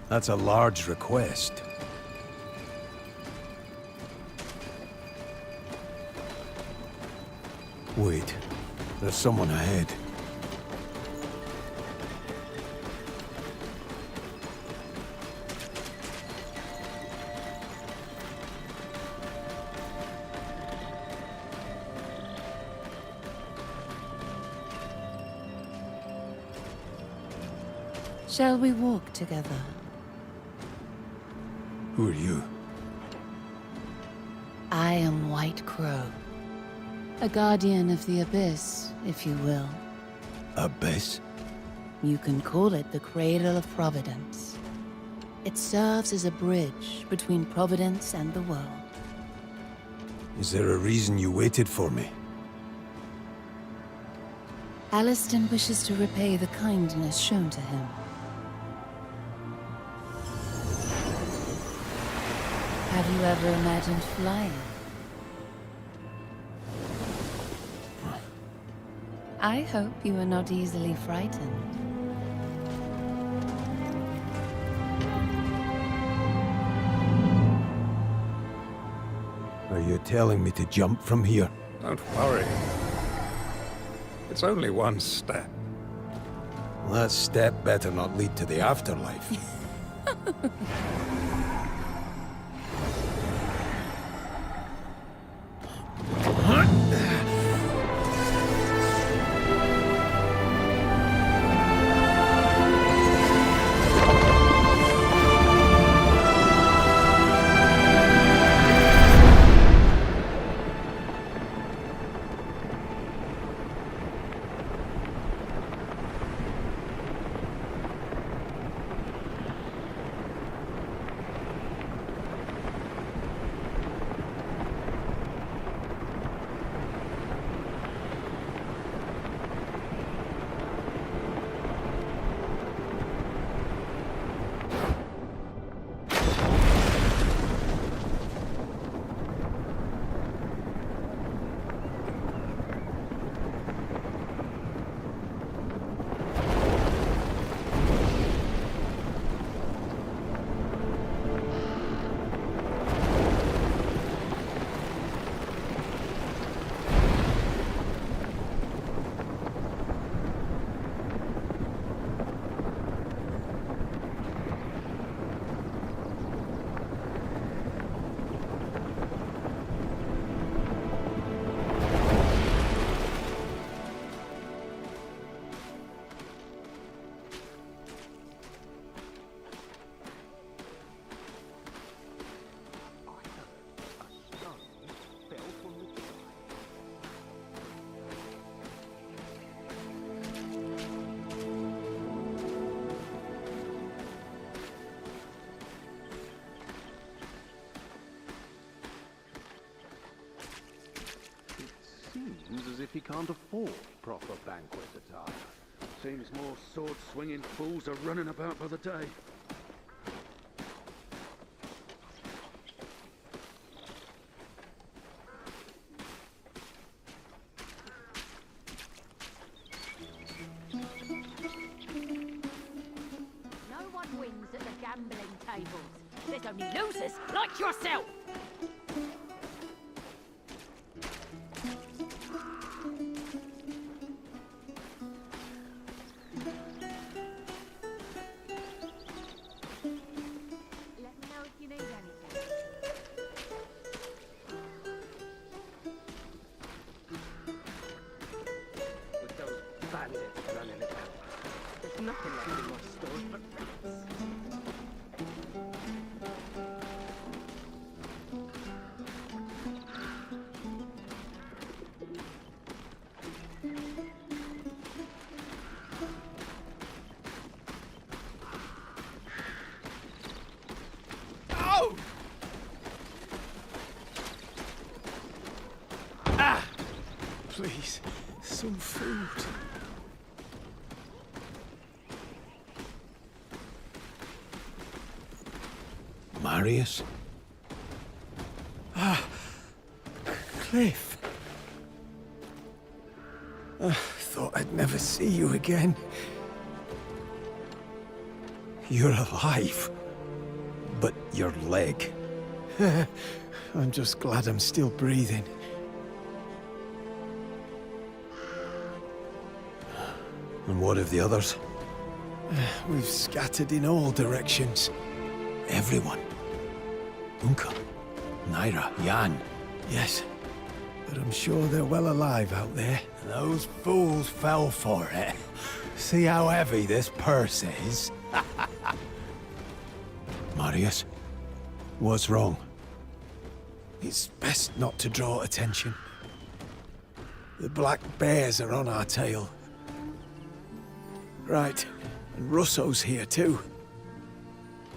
That's a large request. Wait, there's someone ahead. Shall we walk together? Who are you? I am White Crow. A guardian of the Abyss, if you will. Abyss? You can call it the Cradle of Providence. It serves as a bridge between Providence and the world. Is there a reason you waited for me? Aliston wishes to repay the kindness shown to him. Have you ever imagined flying? I hope you are not easily frightened. Are you telling me to jump from here? Don't worry. It's only one step. That step better not lead to the afterlife. Seems as if he can't afford proper banquet attire. Seems more sword-swinging fools are running about by the day. No one wins at the gambling tables. There's only losers like yourself. Nothing left in my stores but rats. Oh! Ah! Please, some food. Marius? Cliff. Thought I'd never see you again. You're alive. But your leg. I'm just glad I'm still breathing. And what of the others? We've scattered in all directions. Everyone. Unka, Naira, Jan. Yes, but I'm sure they're well alive out there. Those fools fell for it. See how heavy this purse is? Marius, what's wrong? It's best not to draw attention. The Black Bears are on our tail. Right, and Russo's here too.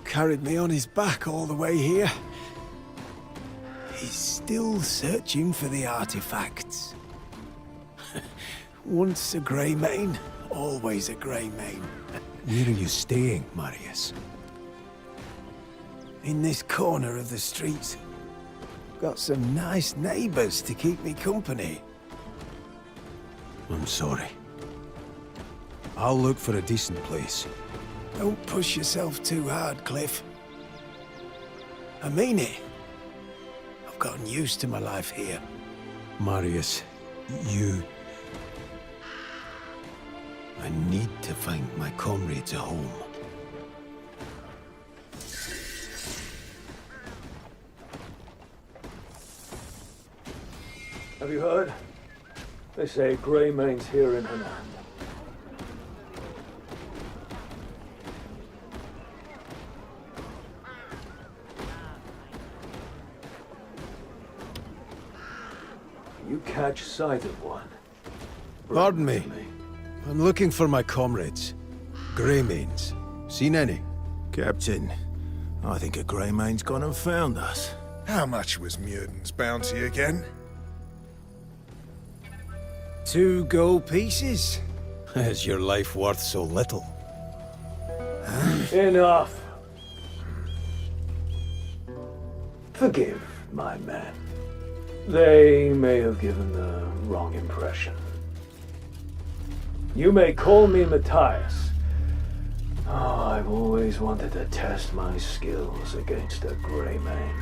Carried me on his back all the way here. He's still searching for the artifacts. Once a Greymane, always a Greymane. Where are you staying, Marius? In this corner of the street. Got some nice neighbors to keep me company. I'm sorry. I'll look for a decent place. Don't push yourself too hard, Cliff. I mean it. I've gotten used to my life here. Marius, I need to find my comrades a home. Have you heard? They say Greymane's here in Hunan. You catch sight of one. Pardon me. Bring them to I'm looking for my comrades. Greymanes. Seen any? Captain, I think a Greymane's gone and found us. How much was Muirden's bounty again? 2 gold pieces? Is your life worth so little? Enough. Forgive my men. They may have given the wrong impression. You may call me Matthias. Oh, I've always wanted to test my skills against a Greymane.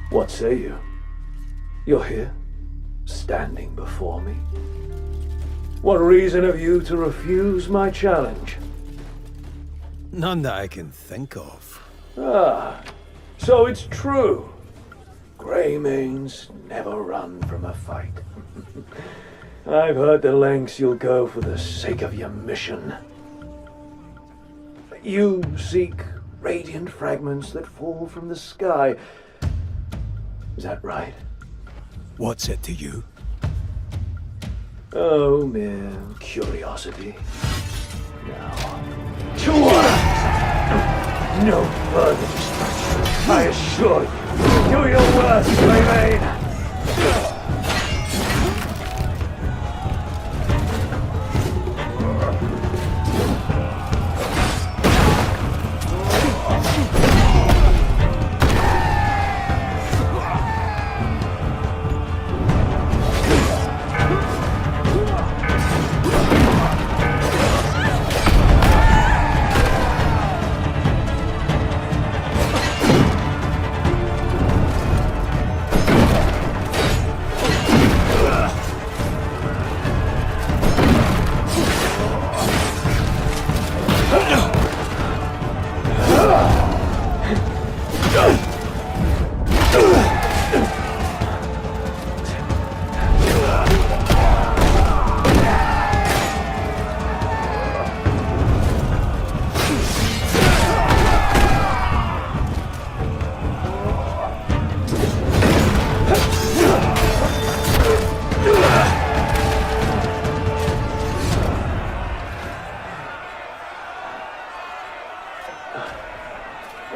What say you? You're here, standing before me. What reason have you to refuse my challenge? None that I can think of. Ah, so it's true. Greymanes never run from a fight. I've heard the lengths you'll go for the sake of your mission. You seek radiant fragments that fall from the sky. Is that right? What's it to you? Oh, mere curiosity. Now, to arms! No further distraction, I assure you. Do your worst, Greymane!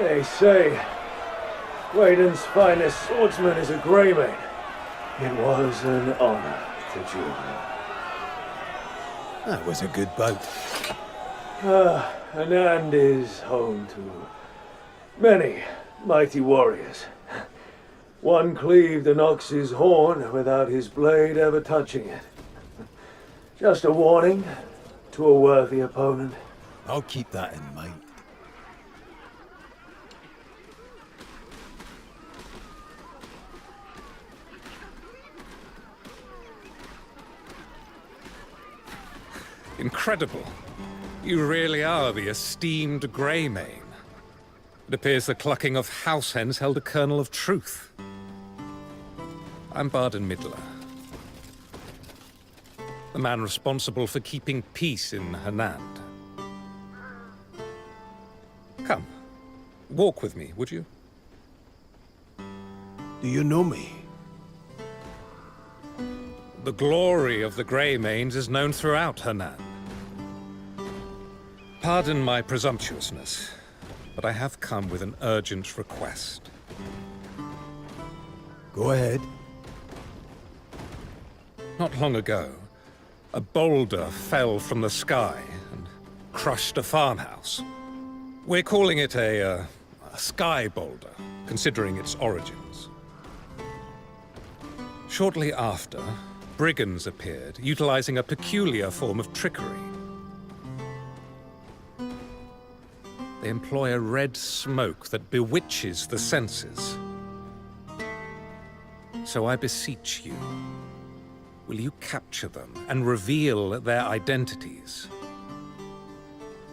They say Wayden's finest swordsman is a Greymane. It was an honor to join. That was a good bout. Anand is home to many mighty warriors. One cleaved an ox's horn without his blade ever touching it. Just a warning to a worthy opponent. I'll keep that in mind. Incredible. You really are the esteemed Greymane. It appears the clucking of house hens held a kernel of truth. I'm Barden Midler, the man responsible for keeping peace in Hernand. Come, walk with me, would you? Do you know me? The glory of the Greymanes is known throughout Hernand. Pardon my presumptuousness, but I have come with an urgent request. Go ahead. Not long ago, a boulder fell from the sky and crushed a farmhouse. We're calling it a sky boulder, considering its origins. Shortly after, brigands appeared, utilizing a peculiar form of trickery. They employ a red smoke that bewitches the senses. So I beseech you, will you capture them and reveal their identities?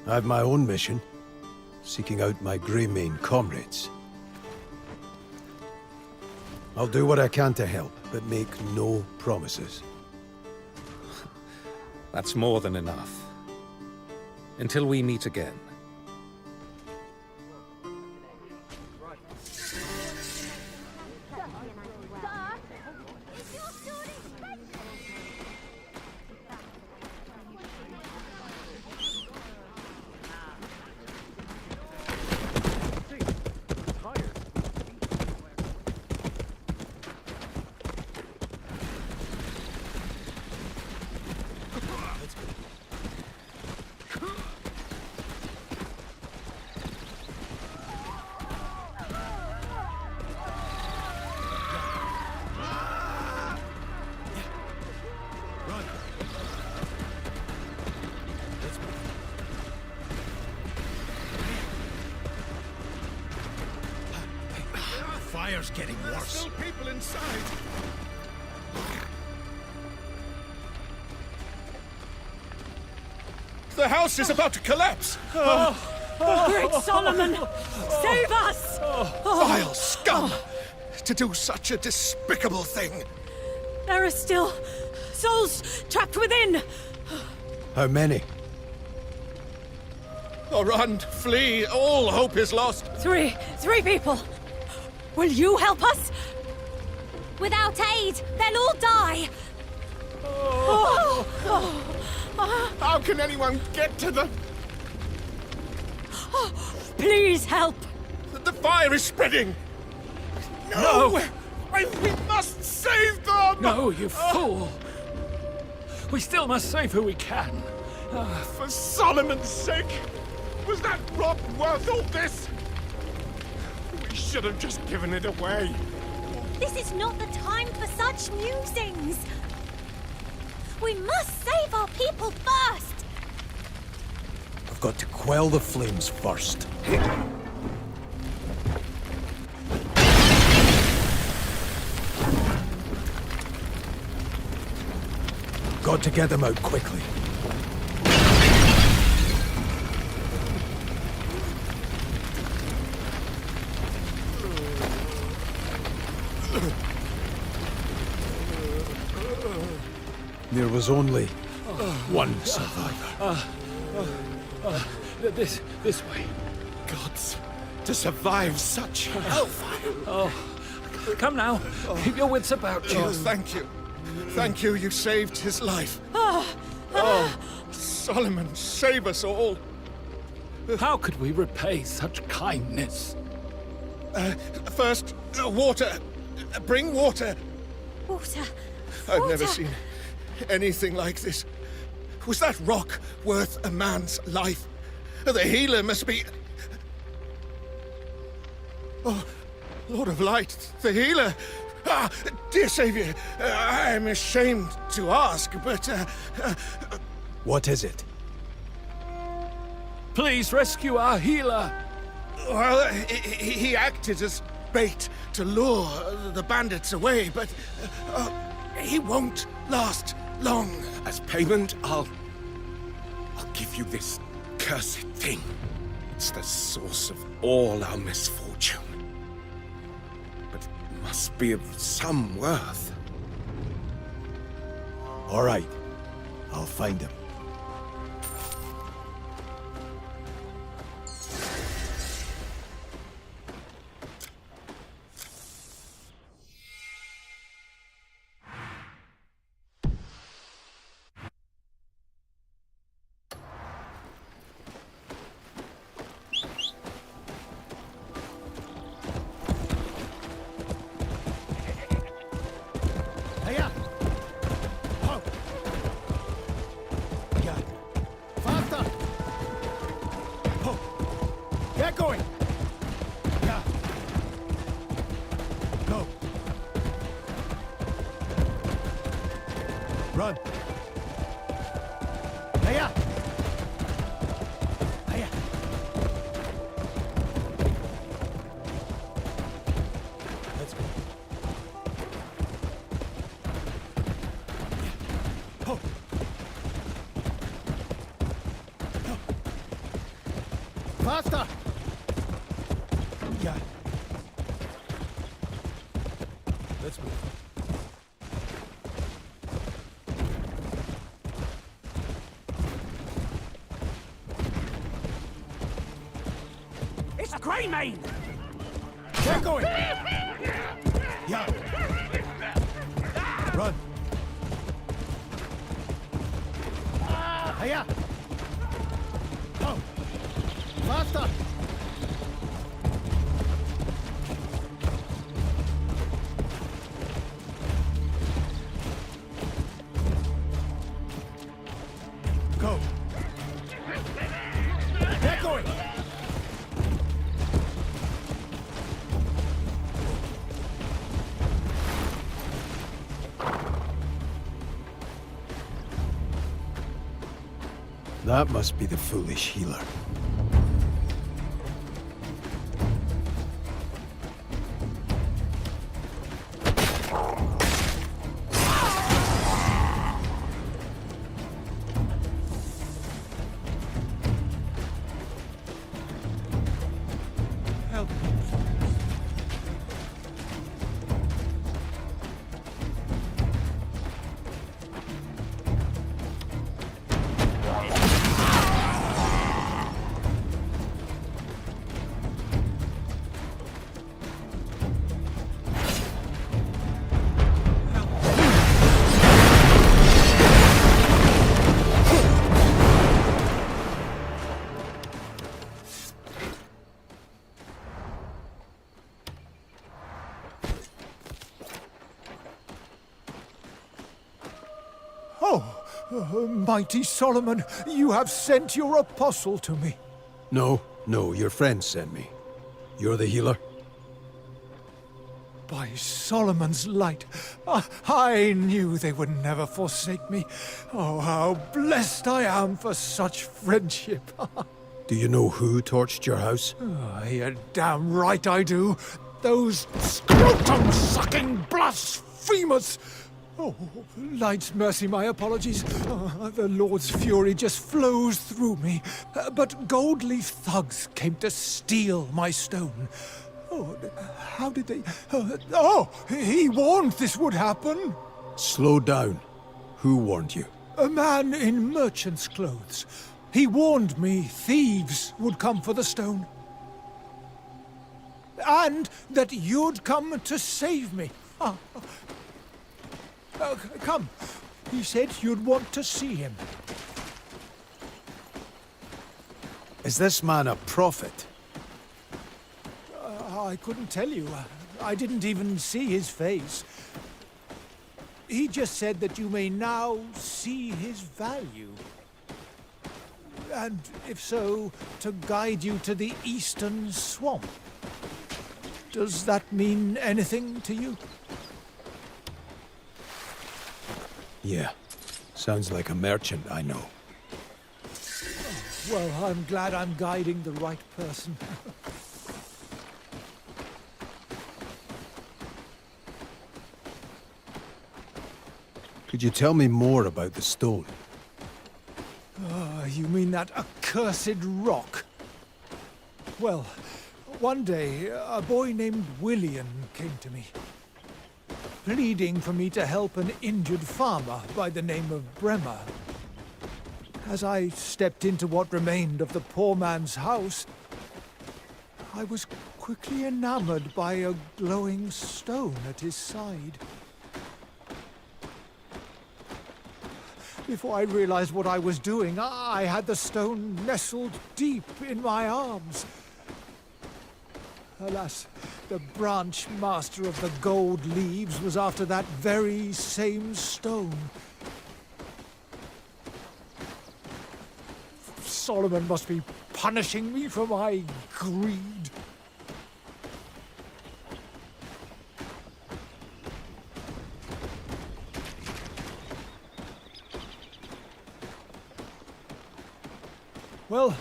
I have my own mission, seeking out my Greymane comrades. I'll do what I can to help, but make no promises. That's more than enough. Until we meet again. Fire's getting worse. Still people inside. The house is about to collapse. Great Solomon! Save us! Vile scum! To do such a despicable thing. There are still souls trapped within! How many? Oh, run, flee, all hope is lost. Three people! Will you help us? Without aid, they'll all die! How can anyone get to them? Please help! The fire is spreading! No! We must save them! No, you fool! We still must save who we can. For Solomon's sake! Was that rock worth all this? We should have just given it away. This is not the time for such musings! We must save our people first! I've got to quell the flames first. Got to get them out quickly. There was only one survivor. This way. Gods, to survive such hellfire. Come now. Keep your wits about you. Oh, thank you. Thank you, you saved his life. Solomon, save us all. How could we repay such kindness? First, water. Bring water. Water. I've never seen anything like this. Was that rock worth a man's life? The healer must be... Oh, Lord of Light, the healer! Ah, dear Savior, I'm ashamed to ask, but... What is it? Please rescue our healer! Well, he acted as bait to lure the bandits away, but he won't last long. As payment, I'll I'll give you this cursed thing. It's the source of all our misfortune. But it must be of some worth. All right. I'll find him. Get going! Yeah. Go. Run. Hiya! Hiya! Let's go. Oh. Faster! Yeah. Let's move. It's Greymane! Get going! Yeah. Run. Hiya! Oh! Faster! Go! Get going! That must be the foolish healer. Help. Oh, mighty Solomon, you have sent your apostle to me. No, your friend sent me. You're the healer? By Solomon's light, I knew they would never forsake me. Oh, how blessed I am for such friendship. Do you know who torched your house? You're damn right I do. Those scrotum-sucking blasphemers! Oh, Light's mercy, my apologies. The Lord's fury just flows through me. But Goldleaf thugs came to steal my stone. Oh, how did they... he warned this would happen. Slow down. Who warned you? A man in merchant's clothes. He warned me thieves would come for the stone. And that you'd come to save me. Come. He said you'd want to see him. Is this man a prophet? I couldn't tell you. I didn't even see his face. He just said that you may now see his value. And if so, to guide you to the eastern swamp. Does that mean anything to you? Yeah. Sounds like a merchant I know. Well, I'm glad I'm guiding the right person. Could you tell me more about the stone? you mean that accursed rock. Well, one day, a boy named William came to me, pleading for me to help an injured farmer by the name of Bremer. As I stepped into what remained of the poor man's house, I was quickly enamored by a glowing stone at his side. Before I realized what I was doing, I had the stone nestled deep in my arms. Alas, the branch master of the Gold Leaves was after that very same stone. Solomon must be punishing me for my greed. Well,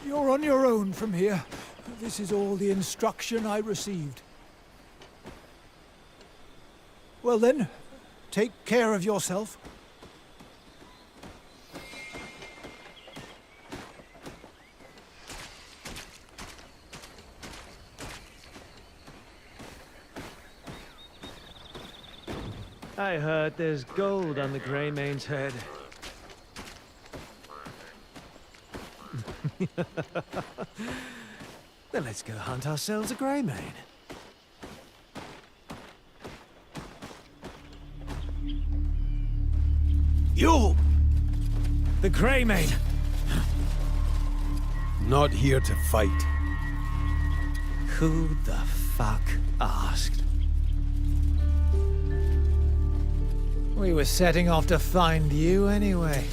you're on your own from here. This is all the instruction I received. Well then, take care of yourself. I heard there's gold on the Greymane's head. Then let's go hunt ourselves a Greymane. You! The Greymane! Not here to fight. Who the fuck asked? We were setting off to find you anyway.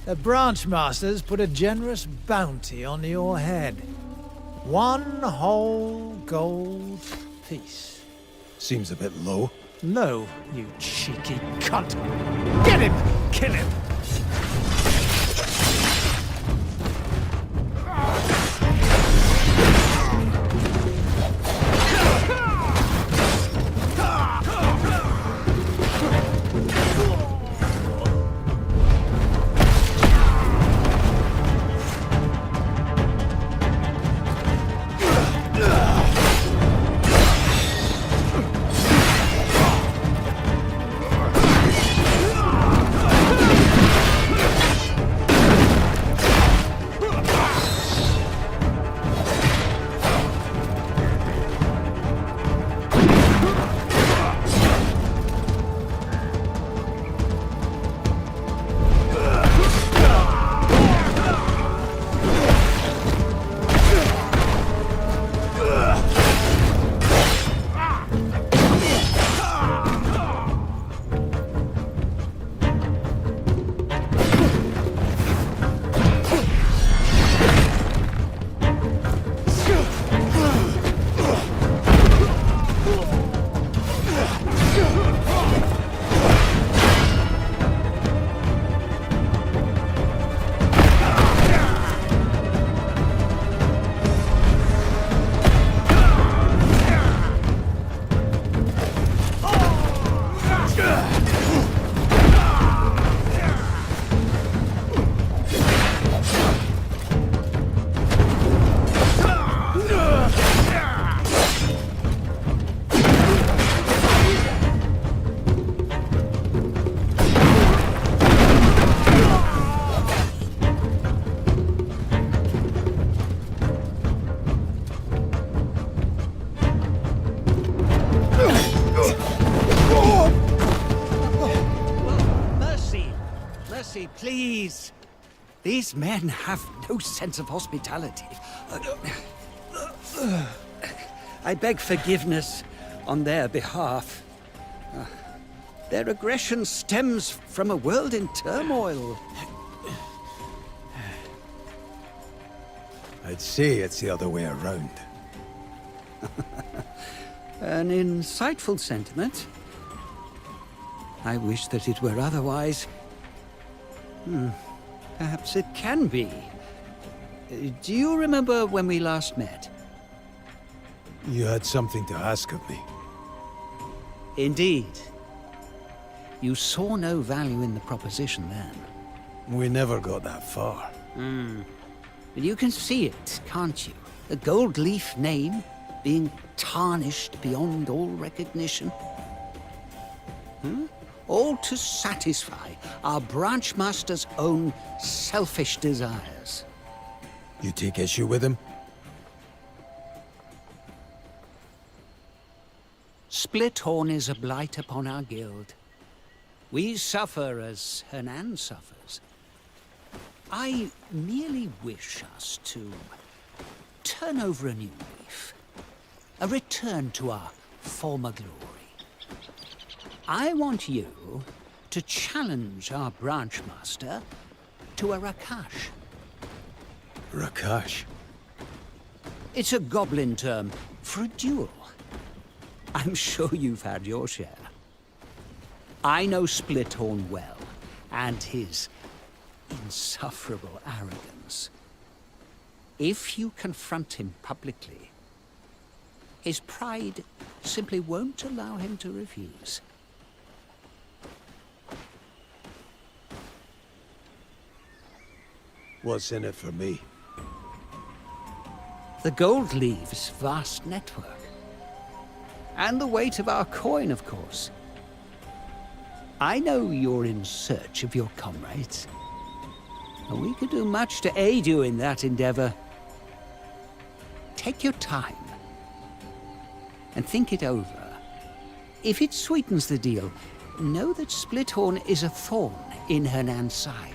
The branch masters put a generous bounty on your head. 1 whole gold piece. Seems a bit low. Low, you cheeky cunt. Get him! Kill him! Please. These men have no sense of hospitality. I beg forgiveness on their behalf. Their aggression stems from a world in turmoil. I'd say it's the other way around. An insightful sentiment. I wish that it were otherwise. Perhaps it can be. Do you remember when we last met? You had something to ask of me. Indeed. You saw no value in the proposition then. We never got that far. But you can see it, can't you? The Gold Leaf name being tarnished beyond all recognition. All to satisfy our branchmaster's own selfish desires. You take issue with him? Splithorn is a blight upon our guild. We suffer as Hernan suffers. I merely wish us to turn over a new leaf. A return to our former glory. I want you to challenge our branchmaster to a Rakash. Rakash? It's a goblin term for a duel. I'm sure you've had your share. I know Splithorn well, and his insufferable arrogance. If you confront him publicly, his pride simply won't allow him to refuse. What's in it for me? The Gold Leaf's vast network. And the weight of our coin, of course. I know you're in search of your comrades. And we could do much to aid you in that endeavor. Take your time. And think it over. If it sweetens the deal, know that Splithorn is a thorn in Hernan's side.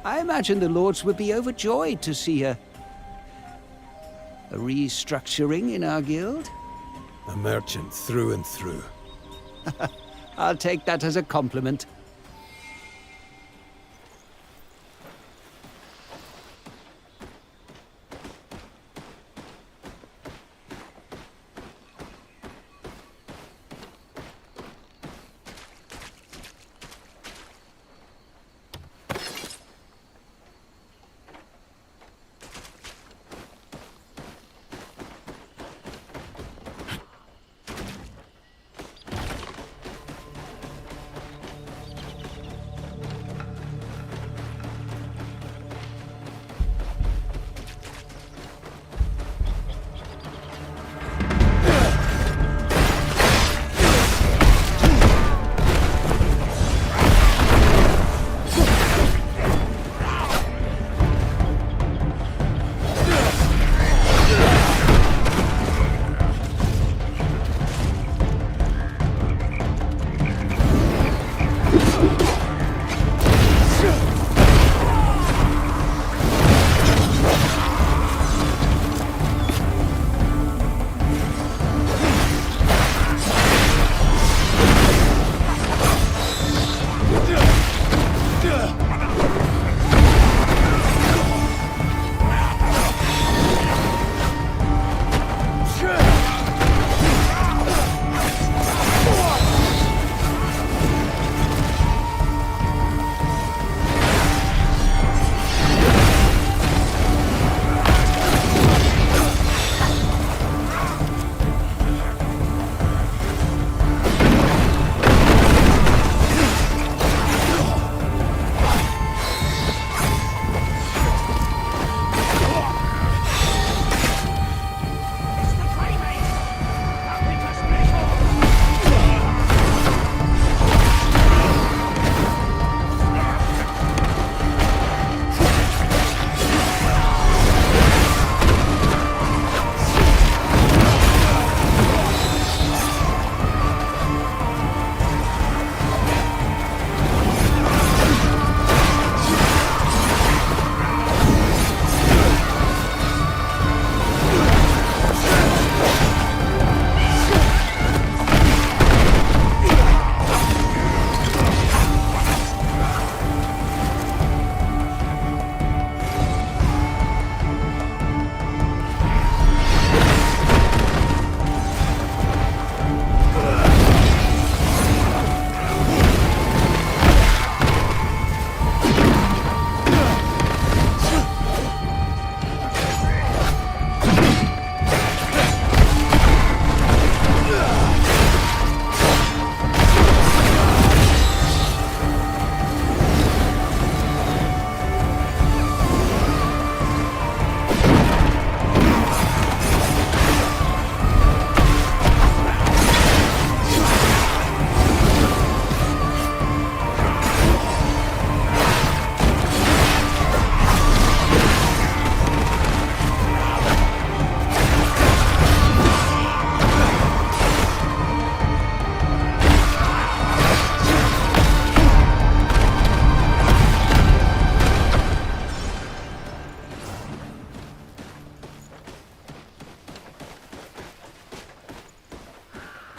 I imagine the lords would be overjoyed to see a restructuring in our guild. A merchant through and through. I'll take that as a compliment.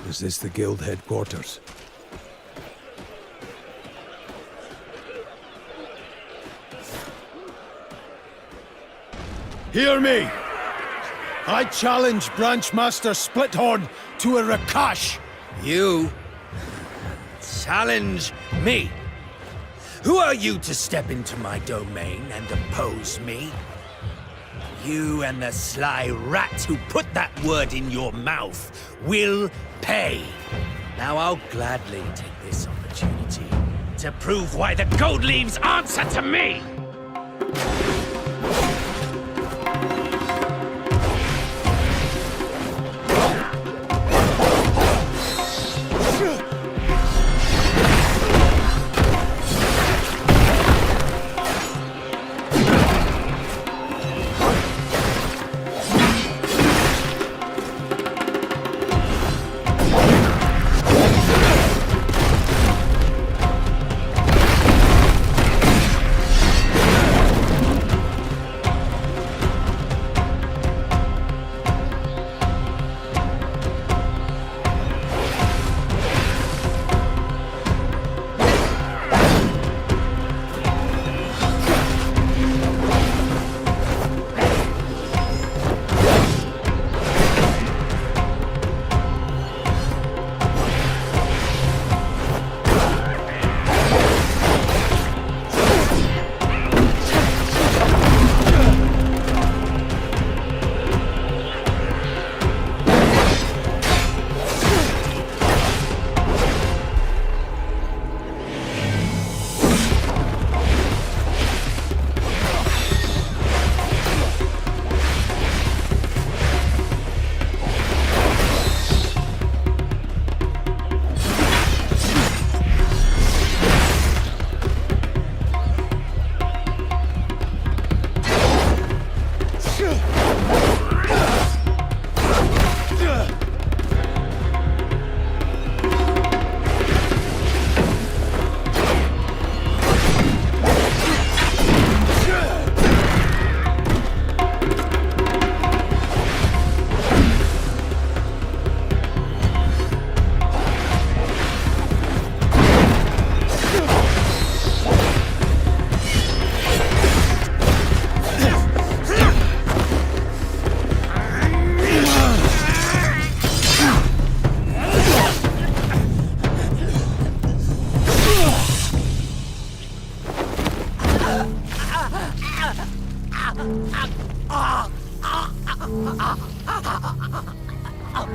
Is this the guild headquarters? Hear me! I challenge Branchmaster Splithorn to a Rakash! You challenge me? Who are you to step into my domain and oppose me? You and the sly rat who put that word in your mouth will pay. Now I'll gladly take this opportunity to prove why the Gold Leaves answer to me!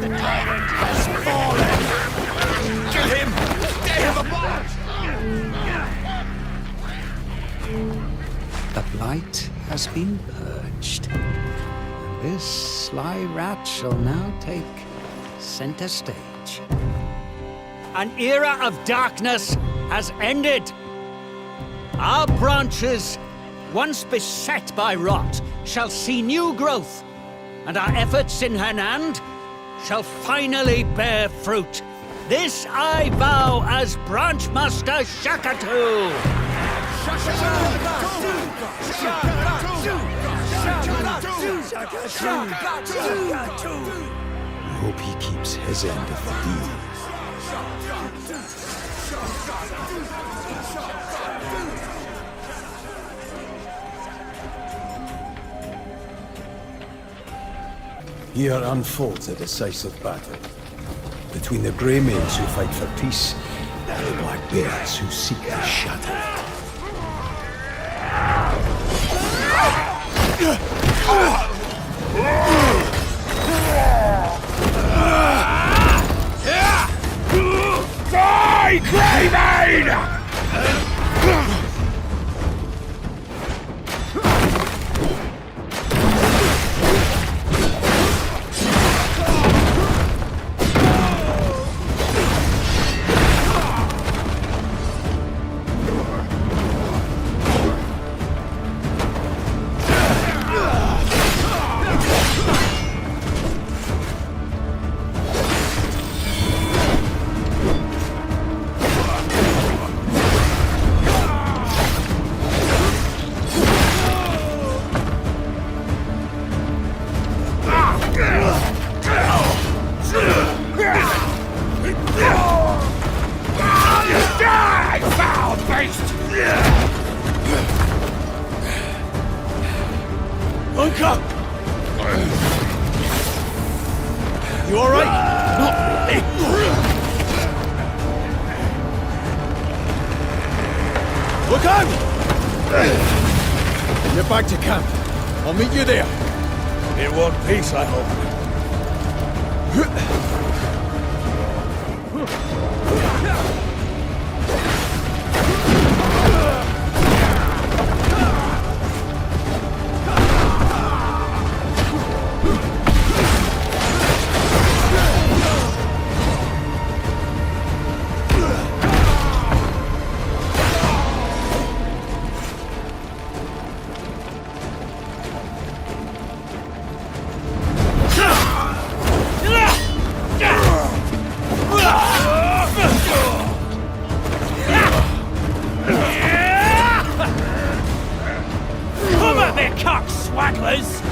The tyrant has fallen! Kill him! Tear him apart! The blight has been purged. This sly rat shall now take center stage. An era of darkness has ended. Our branches, once beset by rot, shall see new growth, and our efforts in Hernand shall finally bear fruit. This I vow as Branchmaster Shakatu! I hope he keeps his end of the deal. Here unfolds a decisive battle between the Greymaids who fight for peace and the Black Bears who seek to shatter it. Die, Greymaid! You alright? Not really. Look out! Get back to camp. I'll meet you there. In one piece, I hope. Come at me, cock swagglers!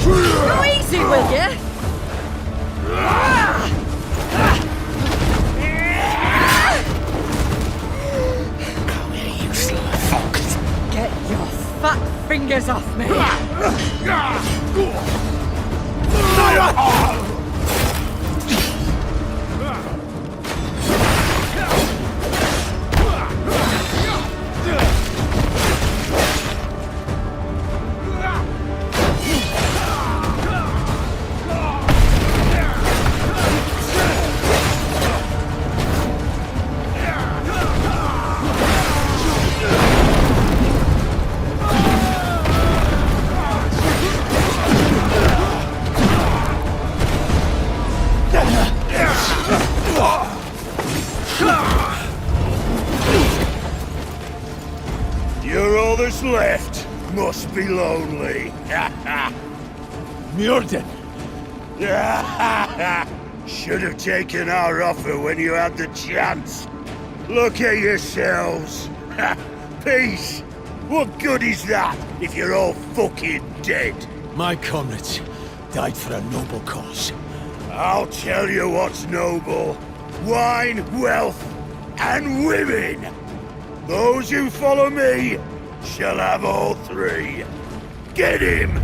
Go easy, will ya? Come here, you sly fox. Get your fat fingers off me! You're all that's left. Must be lonely. Mjordan! Should have taken our offer when you had the chance. Look at yourselves. Peace. What good is that if you're all fucking dead? My comrades died for a noble cause. I'll tell you what's noble. Wine, wealth, and women. Those who follow me shall have all three. Get him!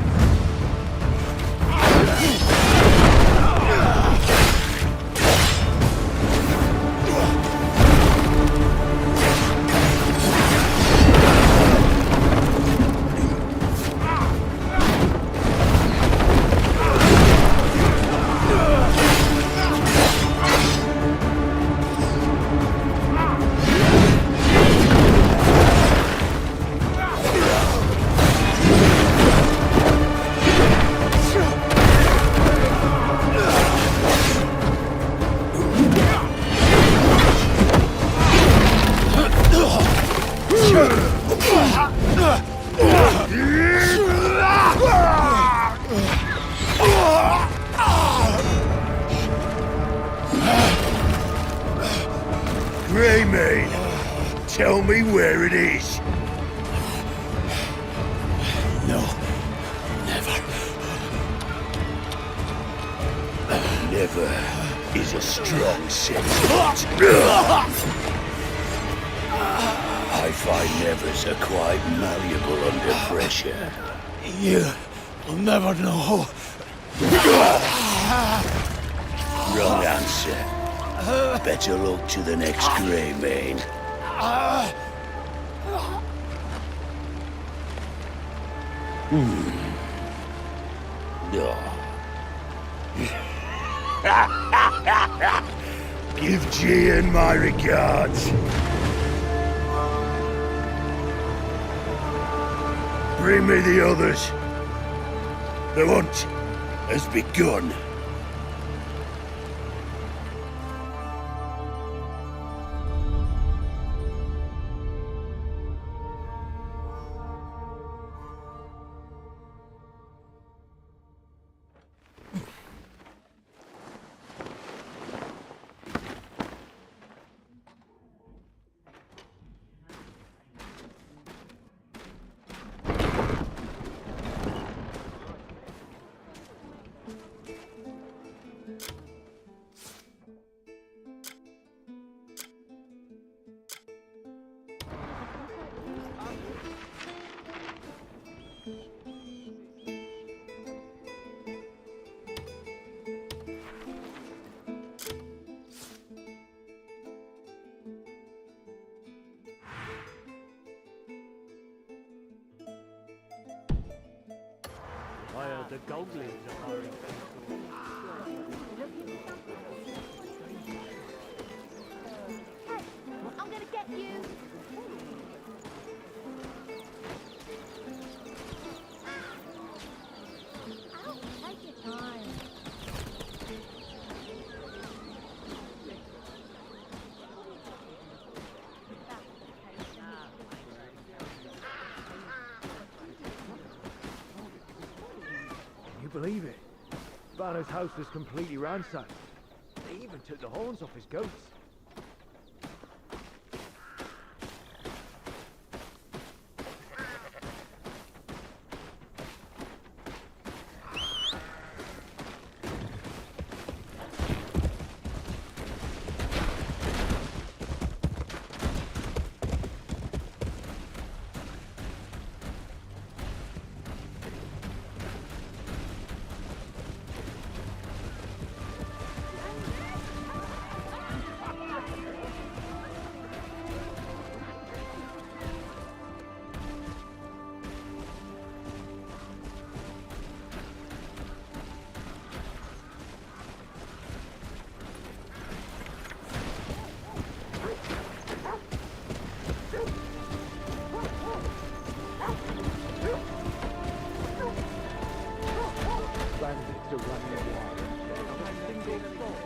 Greymane, tell me where it is. No, never. Never is a strong sentiment. I find nevers are quite malleable under pressure. You'll never know. Wrong answer. Better luck to the next Greymane. Give Gian my regards. Bring me the others. They want has begun. I heard the goblins are hiring I'm gonna get you. Ow, take your time. Can you believe it? Banner's house was completely ransacked. They even took the horns off his goats. Bandits are running wild. A single thought.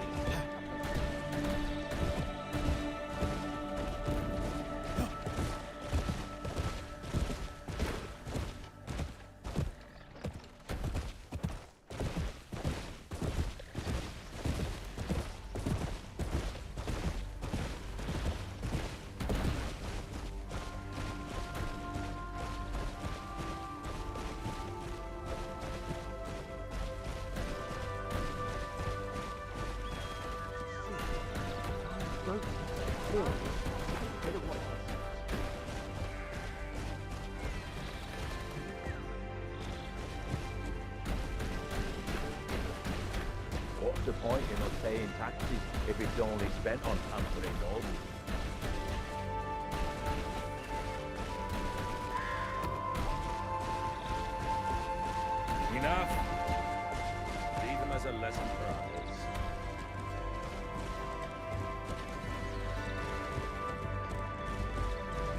What's the point in us paying taxes if it's only spent on pampering dogs? Enough. Leave them as a lesson for others.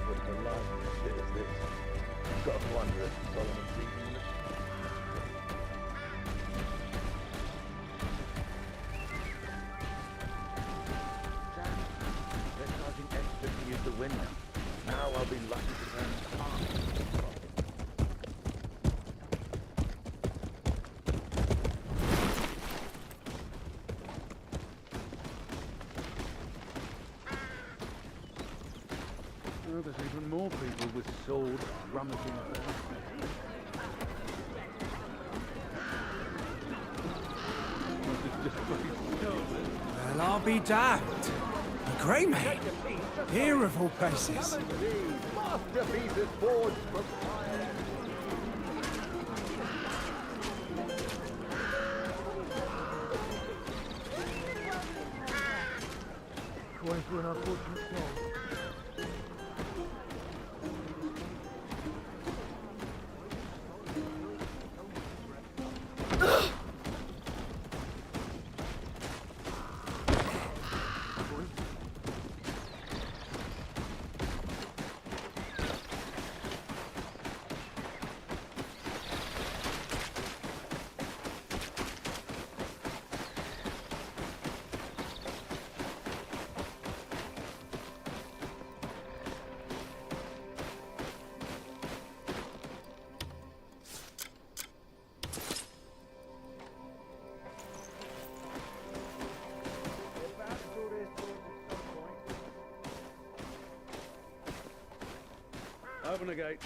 With the life of shit as this, you've got to wonder if Solomon's reading this. They're charging extra to use the window. Now I'll be lucky to turn the car. Oh, there's even more people with swords rummaging about. Well, I'll be damned. The Greymane? Here of all places. Masterpieces forged from fire. Going for an unfortunate soul. Open the gate.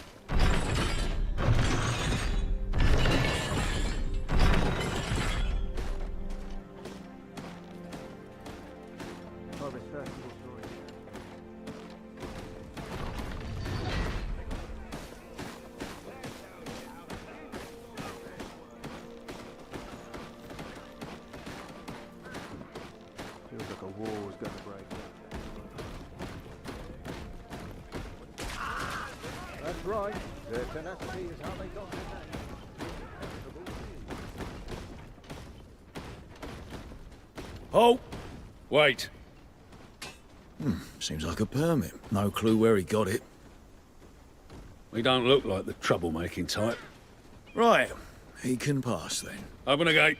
Feels like a war's gonna break out. That's right. Their tenacity is how they got their name. Oh! Wait. Seems like a permit. No clue where he got it. We don't look like the troublemaking type. Right. He can pass then. Open the gate.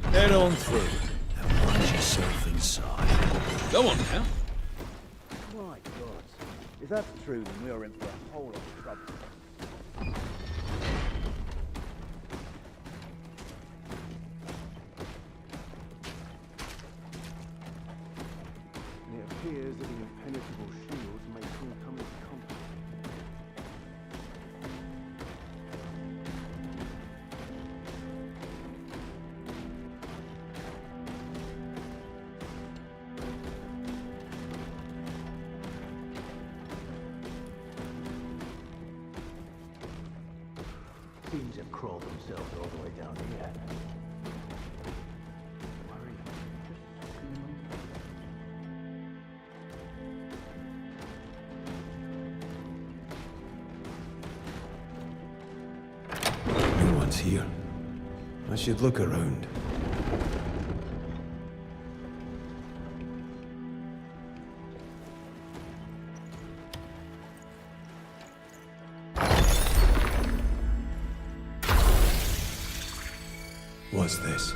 Head on through and find yourself inside. Go on now. My God. If that's true, then we are in for a whole lot of trouble. It appears that the impenetrable shields may soon come into conflict. Seems they've crawled themselves all the way down here. Worry. Just a moment. No one's here. I should look around. What's this?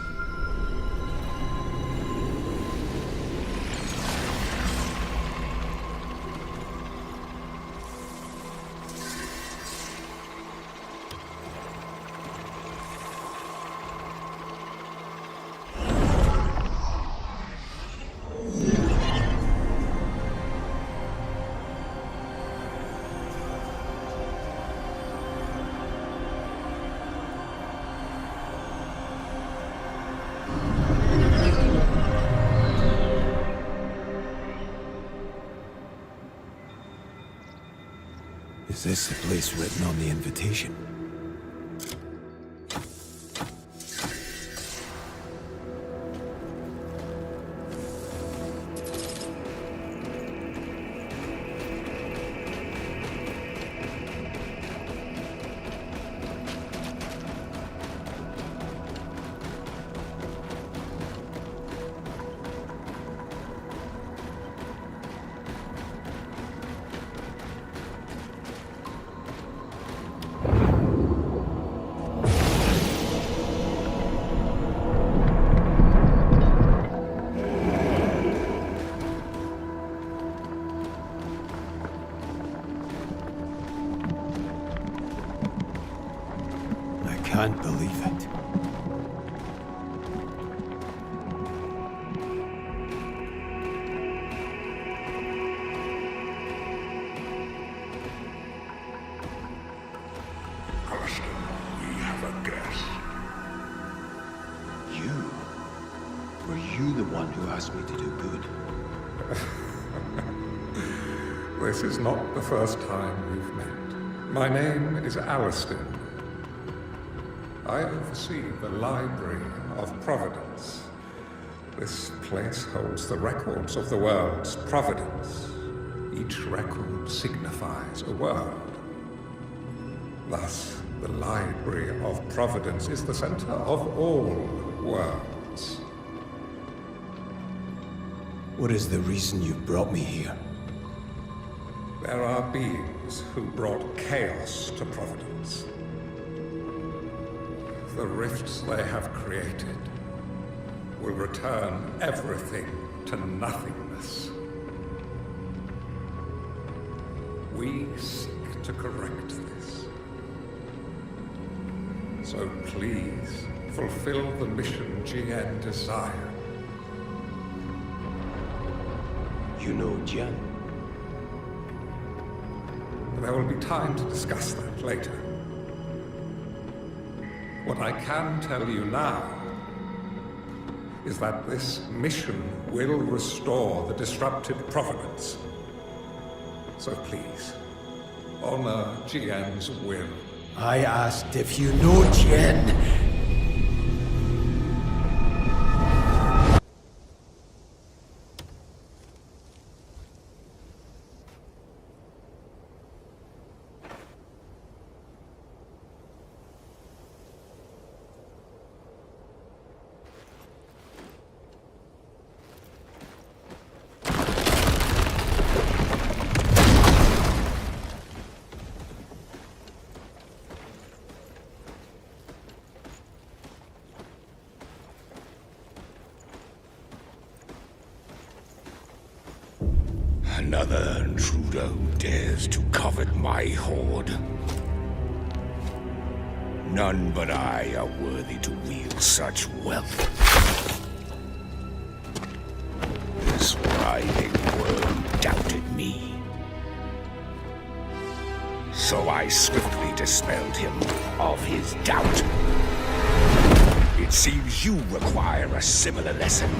Is this the place written on the invitation? I can't believe it. Alistair, we have a guest. You? Were you the one who asked me to do good? This is not the first time we've met. My name is Alistair. I oversee the Library of Providence. This place holds the records of the world's providence. Each record signifies a world. Thus, the Library of Providence is the center of all worlds. What is the reason you brought me here? There are beings who brought chaos to Providence. The rifts they have created will return everything to nothingness. We seek to correct this. So please, fulfill the mission Jian desired. You know Jian? There will be time to discuss that later. What I can tell you now is that this mission will restore the disrupted providence. So please, honor Jian's will. I asked if you know Jian. Another intruder who dares to covet my hoard. None but I are worthy to wield such wealth. This writhing worm doubted me. So I swiftly dispelled him of his doubt. It seems you require a similar lesson.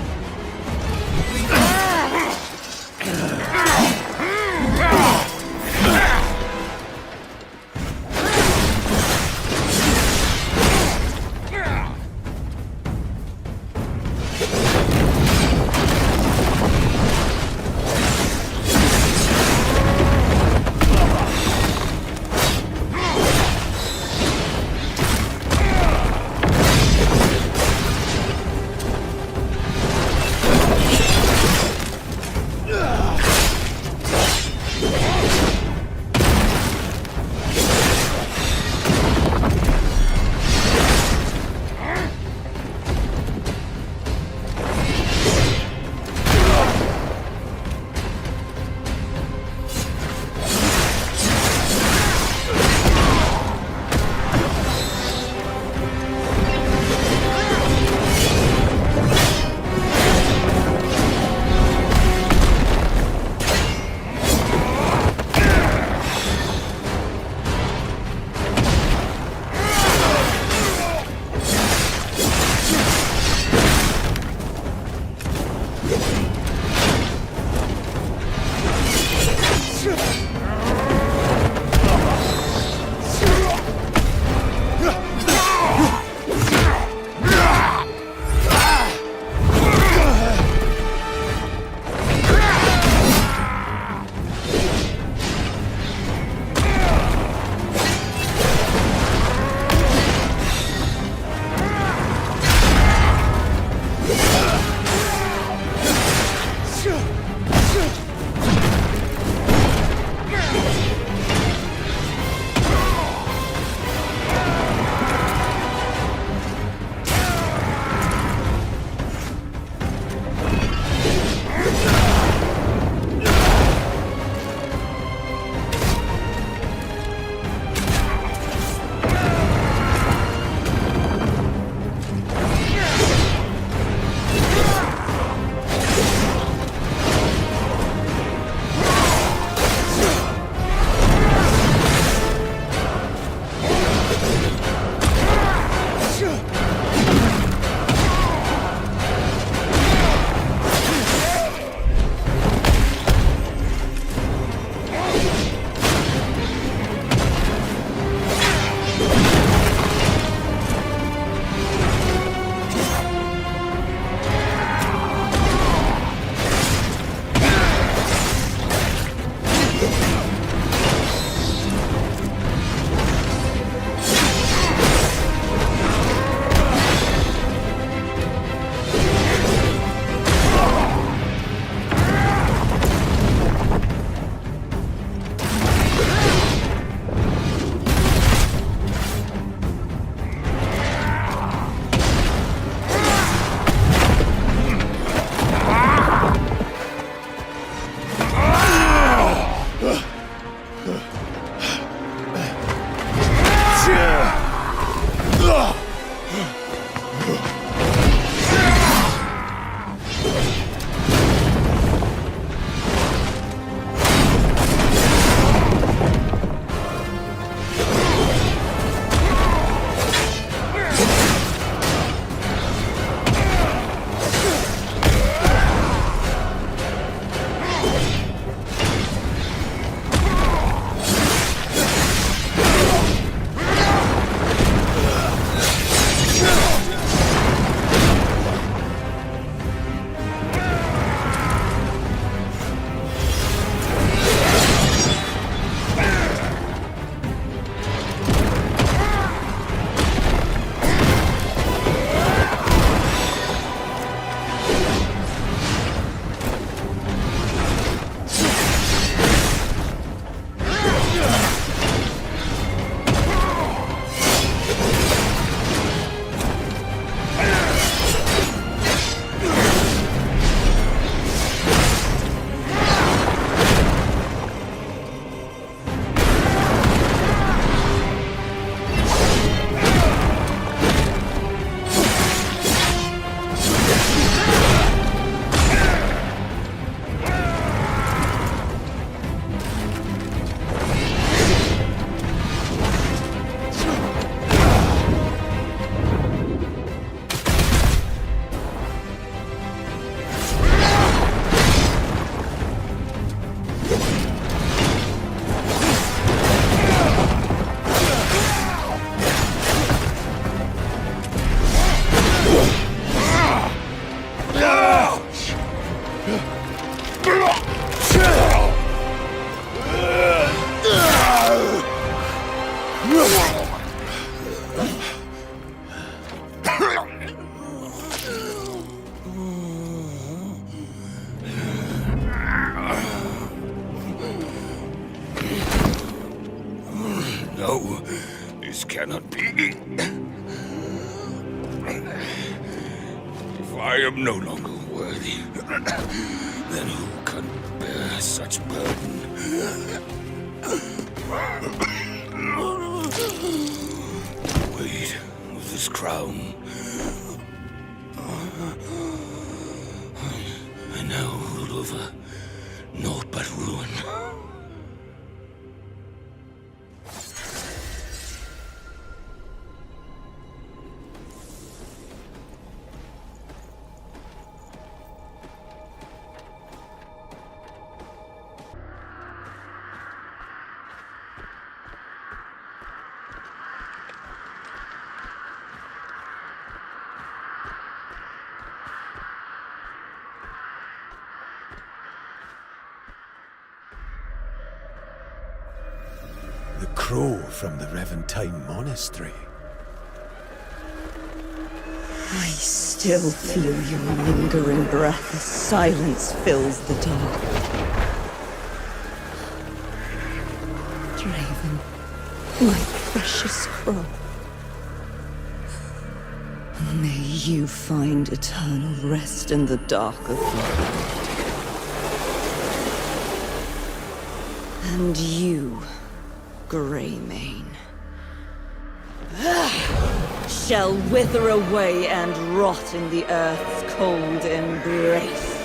I am no longer worthy. Then who can bear such burden? The weight of this crown. I now rule over naught but ruin. The crow from the Reventine Monastery. I still feel your lingering breath as silence fills the dark. Draven, my precious crow. May you find eternal rest in the dark of your and you, Greymane, shall wither away and rot in the earth's cold embrace.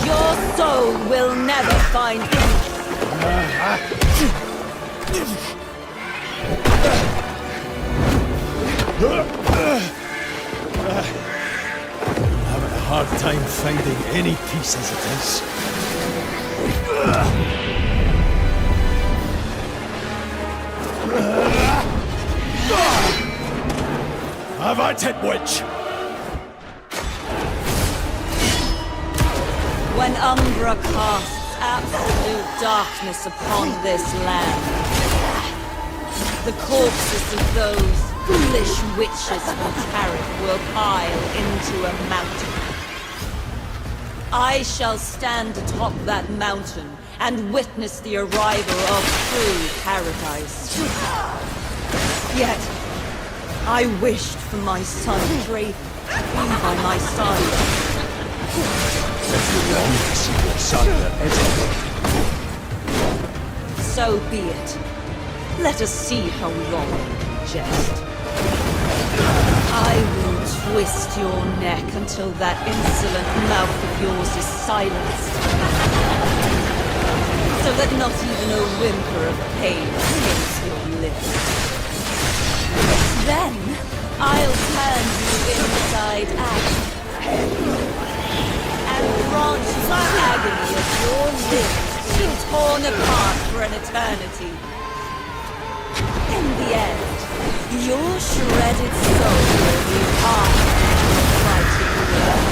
Your soul will never find I'm having a hard time finding any peace as it is. Have at it, witch! when Umbra casts absolute darkness upon this land, the corpses of those foolish witches from Tareth will pile into a mountain. I shall stand atop that mountain and witness the arrival of true paradise. Yet, I wished for my son Draven to be by my side. You long to see your son at Edinburgh. So be it. Let us see how long you jest. I will twist your neck until that insolent mouth of yours is silenced. So that not even a whimper of pain escapes your lips. Then, I'll turn you inside out. And grant you the agony of your limbs to be torn apart for an eternity. In the end, your shredded soul will be part of the fighting world.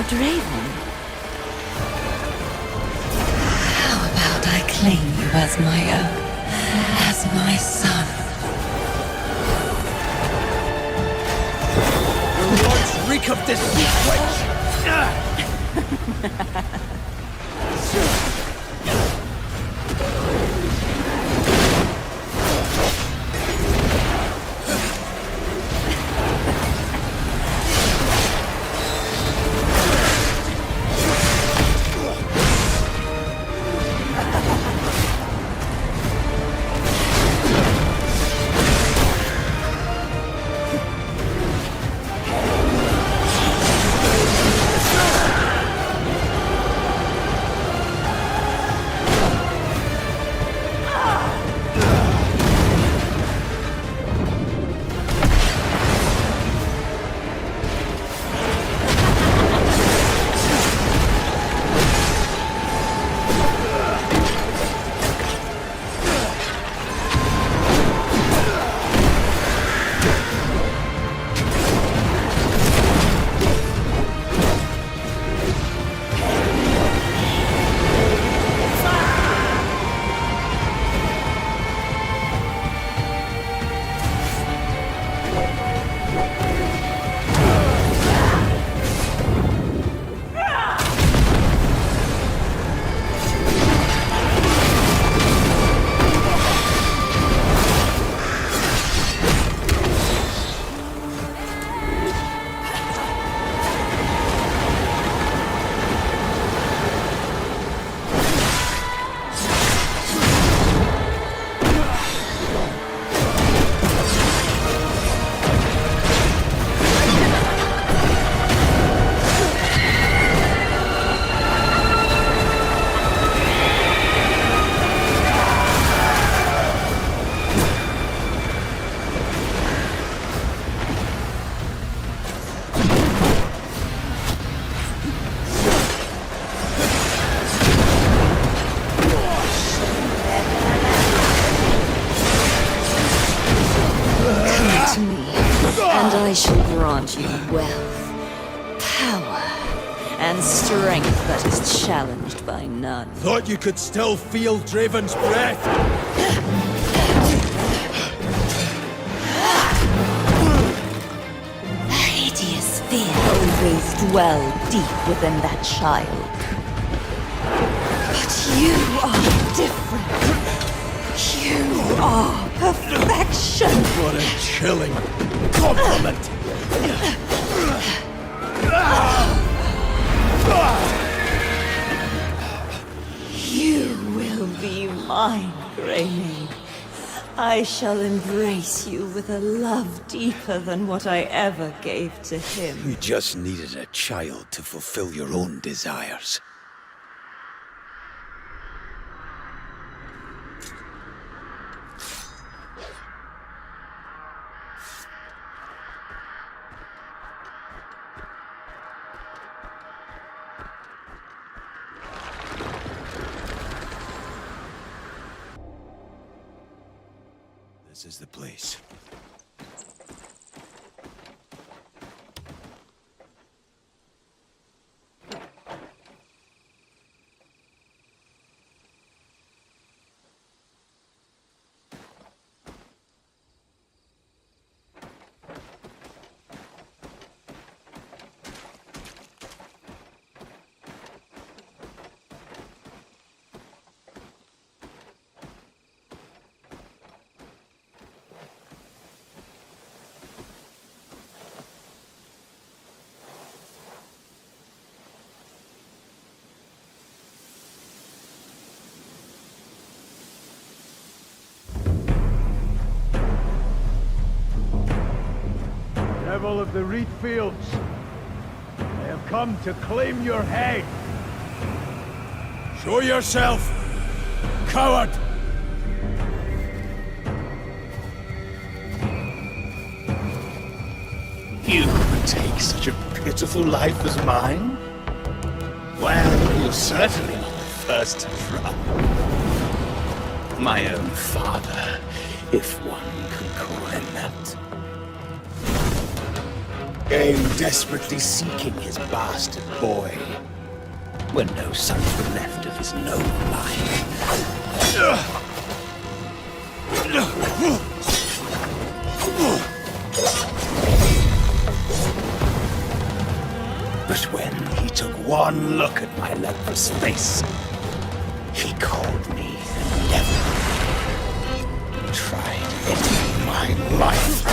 Draven. How about I claim you as my own, as my son? Your words reek of deceit, brought you wealth, power, and strength that is challenged by none. Thought you could still feel Draven's breath. A hideous fear always dwelled deep within that child. But you are different. You are perfection. What a chilling compliment. You will be mine, Greymane. I shall embrace you with a love deeper than what I ever gave to him. You just needed a child to fulfill your own desires. This is the place. Devil of the reed fields, I have come to claim your head. Show yourself, coward! You would take such a pitiful life as mine? Well, you're certainly not the first to try. My own father, if one could call him that. Came desperately seeking his bastard boy, when no sons were left of his noble line. But when he took one look at my leprous face, he called me a devil. Tried ending my life.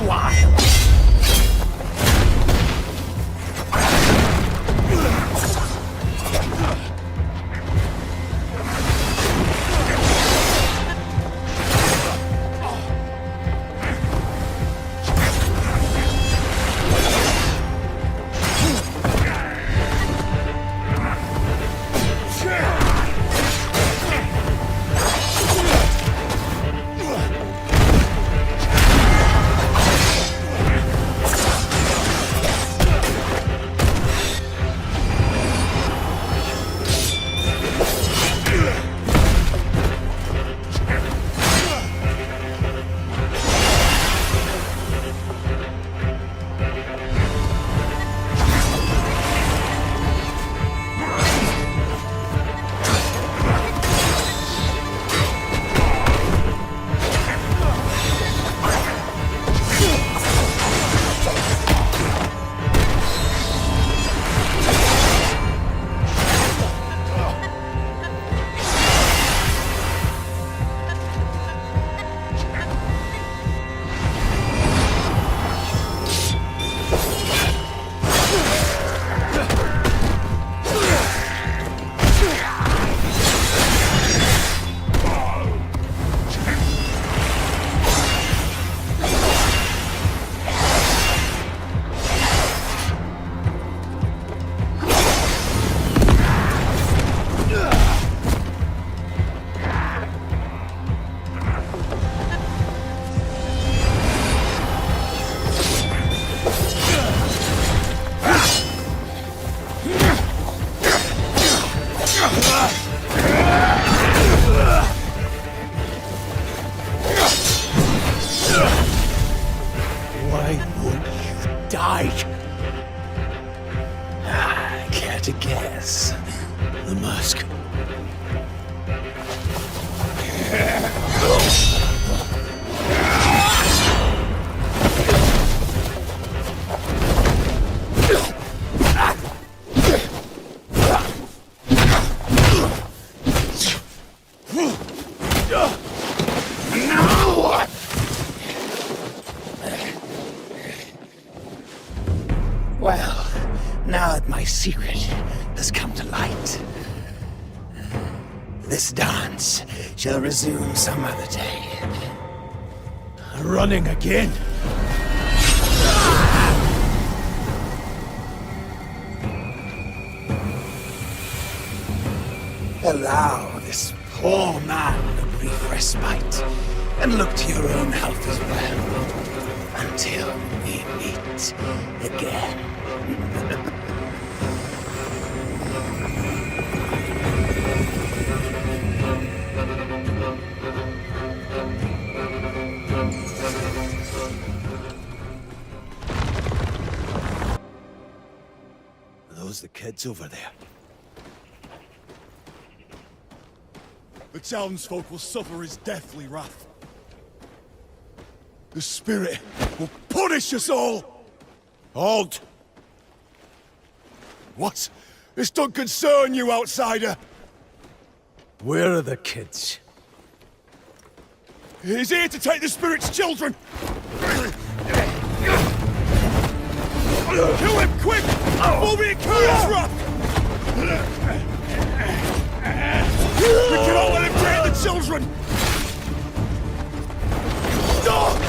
while. Why would you die? Care to guess? The mask. Well, now that my secret has come to light, this dance shall resume some other day. Running again? Allow this poor man a brief respite, and look to your own health as well, until we meet again. Are those the kids over there? The townsfolk will suffer his deathly wrath. The spirit will punish us all! Halt! What? This don't concern you, outsider! Where are the kids? He's here to take the spirit's children! Kill him, quick! Before we incur his wrath! We cannot let him take the children! Stop!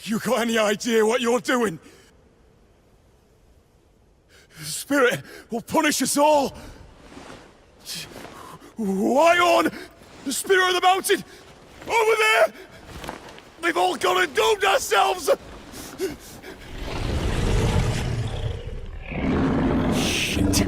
You got any idea what you're doing? The spirit will punish us all! Why the spirit of the mountain! Over there! We've all gone and doomed ourselves! Shit.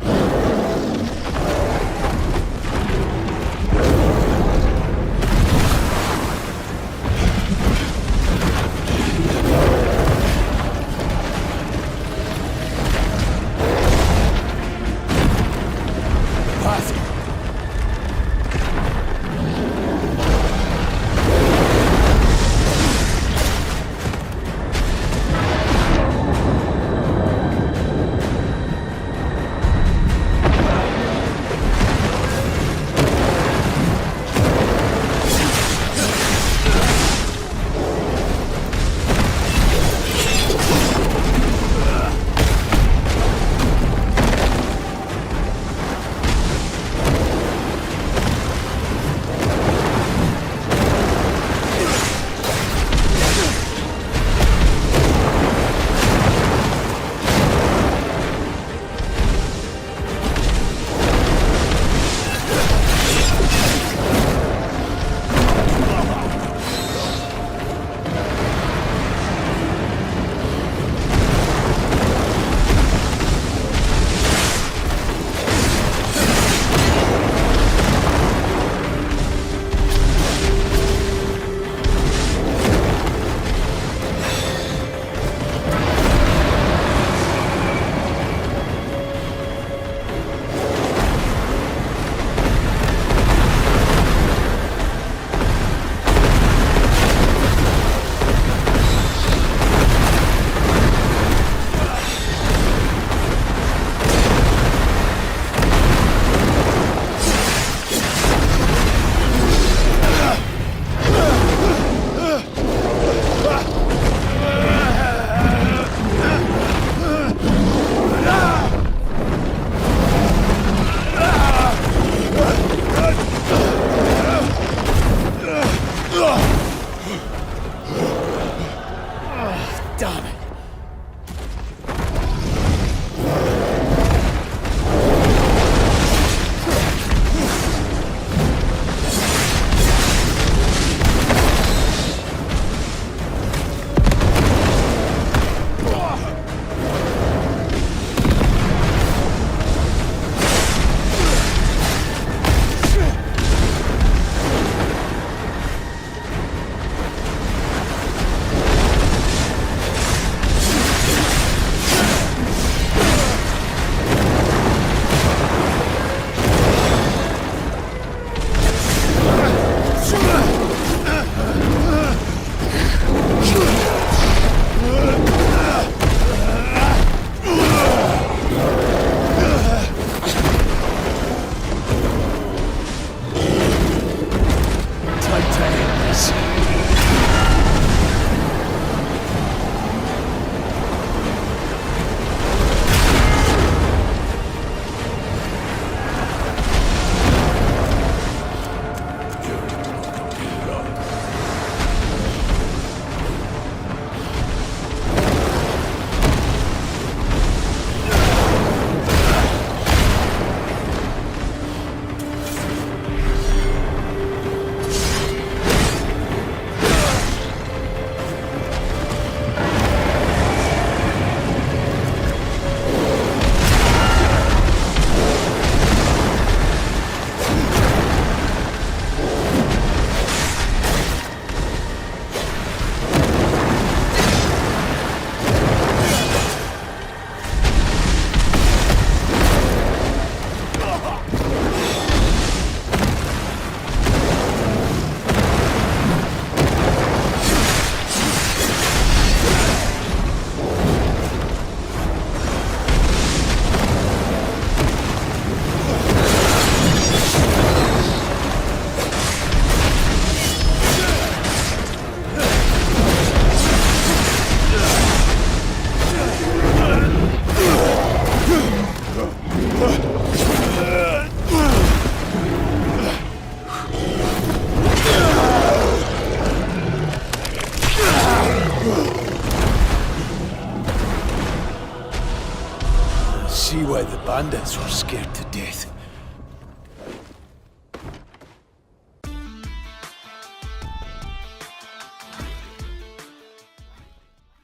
See why the bandits were scared to death.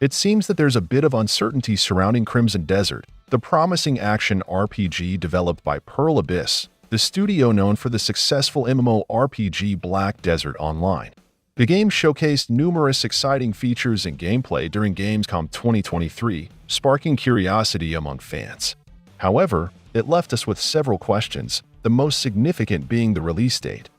It seems that there's a bit of uncertainty surrounding Crimson Desert, the promising action RPG developed by Pearl Abyss, the studio known for the successful MMORPG Black Desert Online. The game showcased numerous exciting features and gameplay during Gamescom 2023, sparking curiosity among fans. However, it left us with several questions, the most significant being the release date.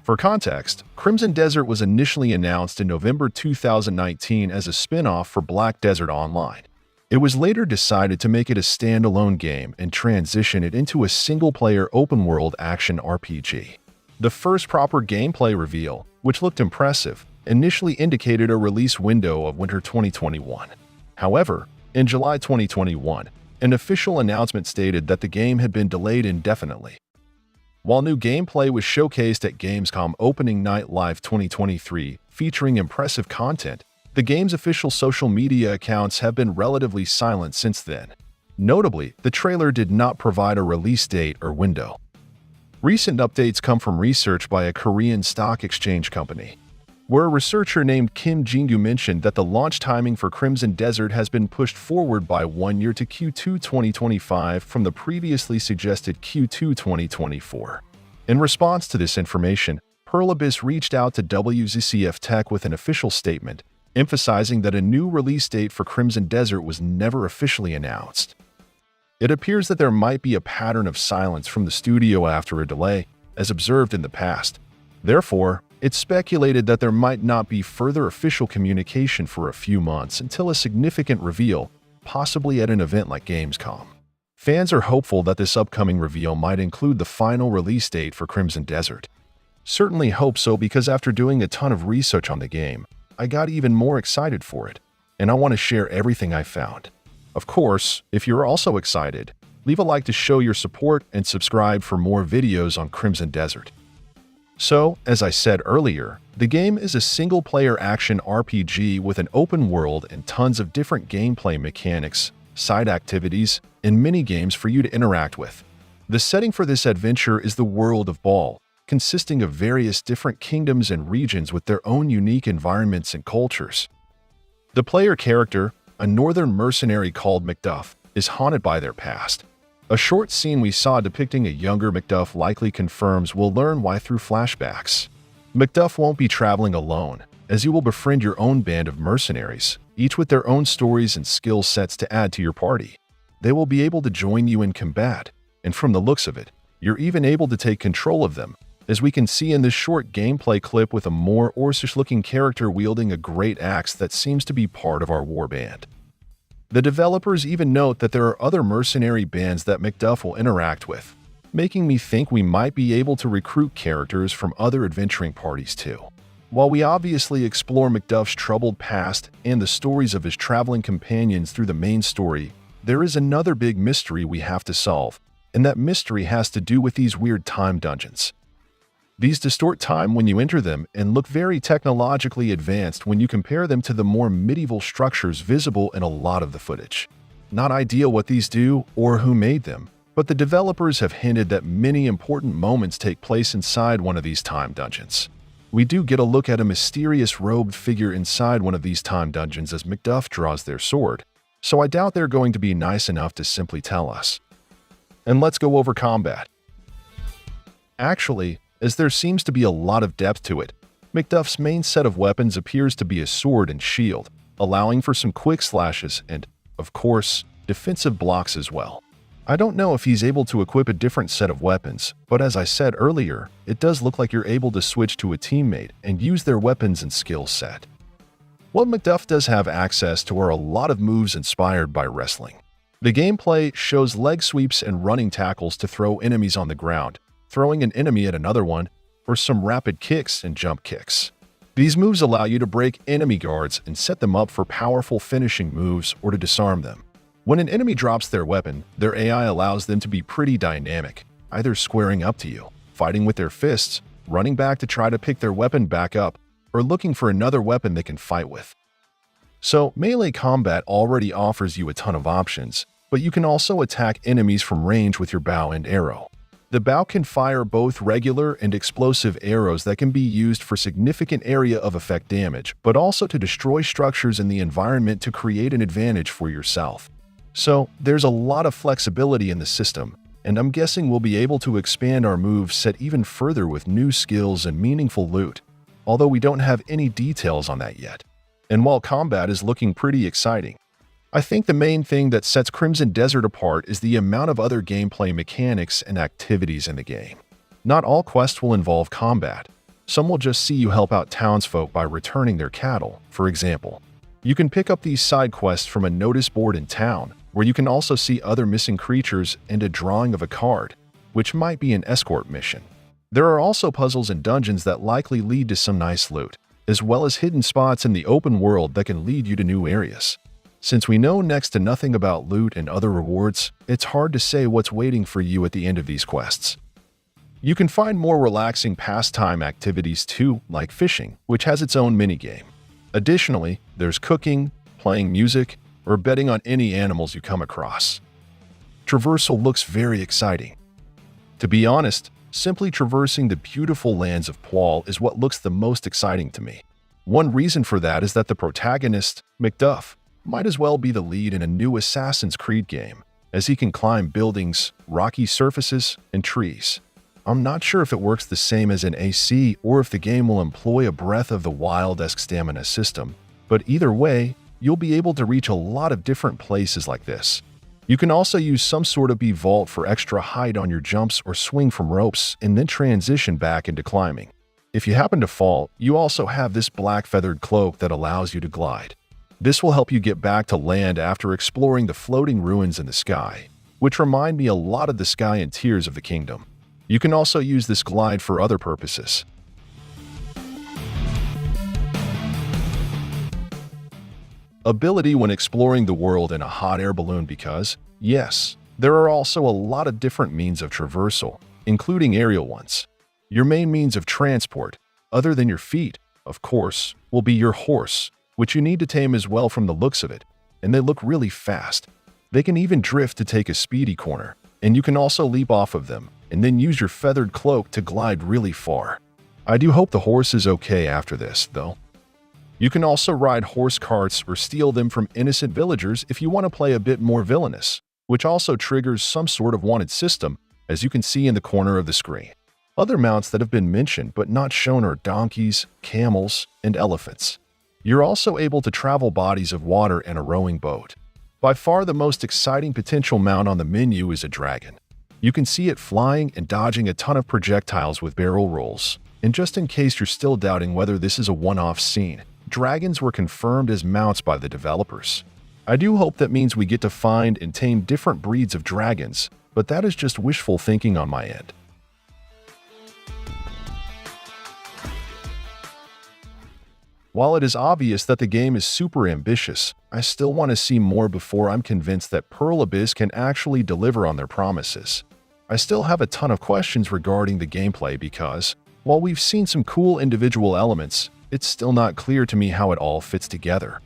For context, Crimson Desert was initially announced in November 2019 as a spin-off for Black Desert Online. It was later decided to make it a standalone game and transition it into a single-player open-world action RPG. The first proper gameplay reveal, which looked impressive, initially indicated a release window of winter 2021. However, in July 2021, an official announcement stated that the game had been delayed indefinitely. While new gameplay was showcased at Gamescom Opening Night Live 2023, featuring impressive content, the game's official social media accounts have been relatively silent since then. Notably, the trailer did not provide a release date or window. Recent updates come from research by a Korean stock exchange company, where a researcher named Kim Jin-gu mentioned that the launch timing for Crimson Desert has been pushed forward by 1 year to Q2 2025 from the previously suggested Q2 2024. In response to this information, Pearl Abyss reached out to WZCF Tech with an official statement, emphasizing that a new release date for Crimson Desert was never officially announced. It appears that there might be a pattern of silence from the studio after a delay, as observed in the past. Therefore, it's speculated that there might not be further official communication for a few months until a significant reveal, possibly at an event like Gamescom. Fans are hopeful that this upcoming reveal might include the final release date for Crimson Desert. Certainly hope so, because after doing a ton of research on the game, I got even more excited for it, and I want to share everything I found. Of course, if you're also excited, leave a like to show your support and subscribe for more videos on Crimson Desert. So, as I said earlier, the game is a single-player action RPG with an open world and tons of different gameplay mechanics, side activities, and mini-games for you to interact with. The setting for this adventure is the world of Bhaal, consisting of various different kingdoms and regions with their own unique environments and cultures. The player character, a northern mercenary called Macduff, is haunted by their past. A short scene we saw depicting a younger Macduff likely confirms we'll learn why through flashbacks. Macduff won't be traveling alone, as you will befriend your own band of mercenaries, each with their own stories and skill sets to add to your party. They will be able to join you in combat, and from the looks of it, you're even able to take control of them, as we can see in this short gameplay clip with a more Orcish-looking character wielding a great axe that seems to be part of our warband. The developers even note that there are other mercenary bands that Macduff will interact with, making me think we might be able to recruit characters from other adventuring parties too. While we obviously explore Macduff's troubled past and the stories of his traveling companions through the main story, there is another big mystery we have to solve, and that mystery has to do with these weird time dungeons. These distort time when you enter them and look very technologically advanced when you compare them to the more medieval structures visible in a lot of the footage. Not ideal what these do or who made them, but the developers have hinted that many important moments take place inside one of these time dungeons. We do get a look at a mysterious robed figure inside one of these time dungeons as Macduff draws their sword, so I doubt they're going to be nice enough to simply tell us. And let's go over combat. Actually, as there seems to be a lot of depth to it, Macduff's main set of weapons appears to be a sword and shield, allowing for some quick slashes and, of course, defensive blocks as well. I don't know if he's able to equip a different set of weapons, but as I said earlier, it does look like you're able to switch to a teammate and use their weapons and skill set. What Macduff does have access to are a lot of moves inspired by wrestling. The gameplay shows leg sweeps and running tackles to throw enemies on the ground, throwing an enemy at another one, or some rapid kicks and jump kicks. These moves allow you to break enemy guards and set them up for powerful finishing moves or to disarm them. When an enemy drops their weapon, their AI allows them to be pretty dynamic, either squaring up to you, fighting with their fists, running back to try to pick their weapon back up, or looking for another weapon they can fight with. So melee combat already offers you a ton of options, but you can also attack enemies from range with your bow and arrow. The bow can fire both regular and explosive arrows that can be used for significant area of effect damage, but also to destroy structures in the environment to create an advantage for yourself. So there's a lot of flexibility in the system, and I'm guessing we'll be able to expand our move set even further with new skills and meaningful loot, although we don't have any details on that yet. And while combat is looking pretty exciting, I think the main thing that sets Crimson Desert apart is the amount of other gameplay mechanics and activities in the game. Not all quests will involve combat. Some will just see you help out townsfolk by returning their cattle, for example. You can pick up these side quests from a notice board in town, where you can also see other missing creatures and a drawing of a card, which might be an escort mission. There are also puzzles and dungeons that likely lead to some nice loot, as well as hidden spots in the open world that can lead you to new areas. Since we know next to nothing about loot and other rewards, it's hard to say what's waiting for you at the end of these quests. You can find more relaxing pastime activities too, like fishing, which has its own minigame. Additionally, there's cooking, playing music, or betting on any animals you come across. Traversal looks very exciting. To be honest, simply traversing the beautiful lands of Poil is what looks the most exciting to me. One reason for that is that the protagonist, Macduff, might as well be the lead in a new Assassin's Creed game, as he can climb buildings, rocky surfaces, and trees. I'm not sure if it works the same as in AC or if the game will employ a Breath of the Wild-esque stamina system, but either way, you'll be able to reach a lot of different places like this. You can also use some sort of bee vault for extra height on your jumps or swing from ropes and then transition back into climbing. If you happen to fall, you also have this black feathered cloak that allows you to glide. This will help you get back to land after exploring the floating ruins in the sky, which remind me a lot of the Sky and Tears of the Kingdom. You can also use this glide for other purposes. Ability when exploring the world in a hot air balloon because, yes, there are also a lot of different means of traversal, including aerial ones. Your main means of transport, other than your feet, of course, will be your horse, which you need to tame as well from the looks of it, and they look really fast. They can even drift to take a speedy corner, and you can also leap off of them, and then use your feathered cloak to glide really far. I do hope the horse is okay after this, though. You can also ride horse carts or steal them from innocent villagers if you want to play a bit more villainous, which also triggers some sort of wanted system, as you can see in the corner of the screen. Other mounts that have been mentioned but not shown are donkeys, camels, and elephants. You're also able to travel bodies of water in a rowing boat. By far the most exciting potential mount on the menu is a dragon. You can see it flying and dodging a ton of projectiles with barrel rolls. And just in case you're still doubting whether this is a one-off scene, dragons were confirmed as mounts by the developers. I do hope that means we get to find and tame different breeds of dragons, but that is just wishful thinking on my end. While it is obvious that the game is super ambitious, I still want to see more before I'm convinced that Pearl Abyss can actually deliver on their promises. I still have a ton of questions regarding the gameplay because, while we've seen some cool individual elements, it's still not clear to me how it all fits together.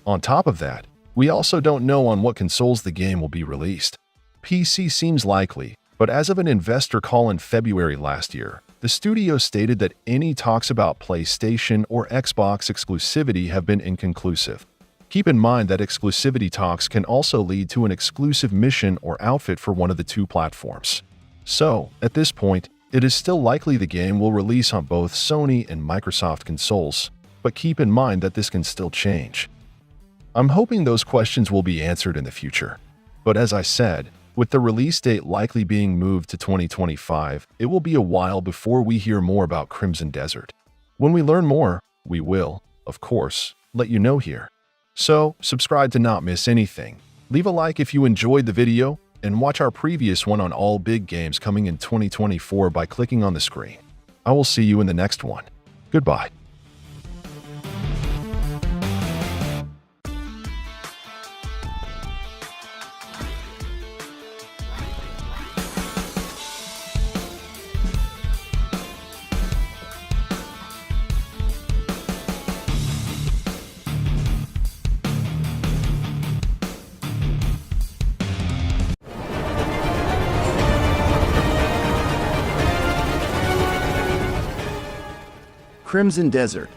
On top of that, we also don't know on what consoles the game will be released. PC seems likely, but as of an investor call in February last year, the studio stated that any talks about PlayStation or Xbox exclusivity have been inconclusive. Keep in mind that exclusivity talks can also lead to an exclusive mission or outfit for one of the two platforms. So, at this point, it is still likely the game will release on both Sony and Microsoft consoles, but keep in mind that this can still change. I'm hoping those questions will be answered in the future. But as I said, with the release date likely being moved to 2025, it will be a while before we hear more about Crimson Desert. When we learn more, we will, of course, let you know here. So, subscribe to not miss anything. Leave a like if you enjoyed the video, and watch our previous one on all big games coming in 2024 by clicking on the screen. I will see you in the next one. Goodbye. Crimson Desert,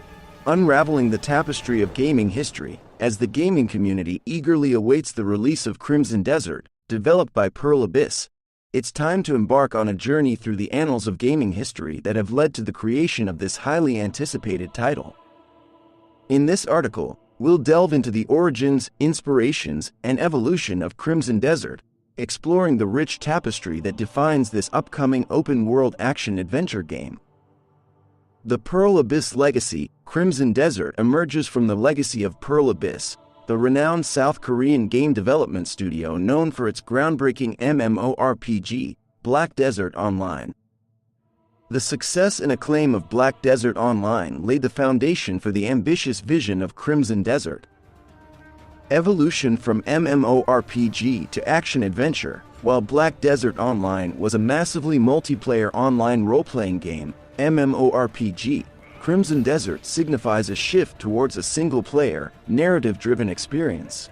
unraveling the tapestry of gaming history, as the gaming community eagerly awaits the release of Crimson Desert, developed by Pearl Abyss. It's time to embark on a journey through the annals of gaming history that have led to the creation of this highly anticipated title. In this article, we'll delve into the origins, inspirations, and evolution of Crimson Desert, exploring the rich tapestry that defines this upcoming open-world action-adventure game. The Pearl Abyss legacy, Crimson Desert, emerges from the legacy of Pearl Abyss, the renowned South Korean game development studio known for its groundbreaking MMORPG, Black Desert Online. The success and acclaim of Black Desert Online laid the foundation for the ambitious vision of Crimson Desert. Evolution from MMORPG to action-adventure, while Black Desert Online was a massively multiplayer online role-playing game, MMORPG, Crimson Desert signifies a shift towards a single-player, narrative-driven experience.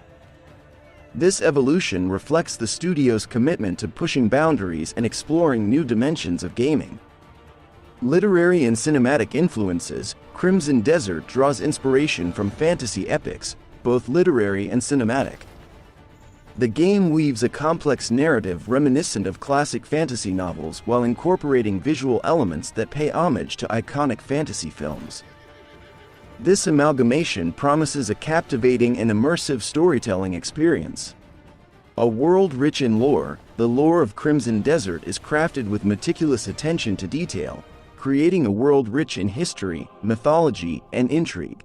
This evolution reflects the studio's commitment to pushing boundaries and exploring new dimensions of gaming. Literary and cinematic influences, Crimson Desert draws inspiration from fantasy epics, both literary and cinematic. The game weaves a complex narrative reminiscent of classic fantasy novels while incorporating visual elements that pay homage to iconic fantasy films. This amalgamation promises a captivating and immersive storytelling experience. A world rich in lore, the lore of Crimson Desert is crafted with meticulous attention to detail, creating a world rich in history, mythology, and intrigue.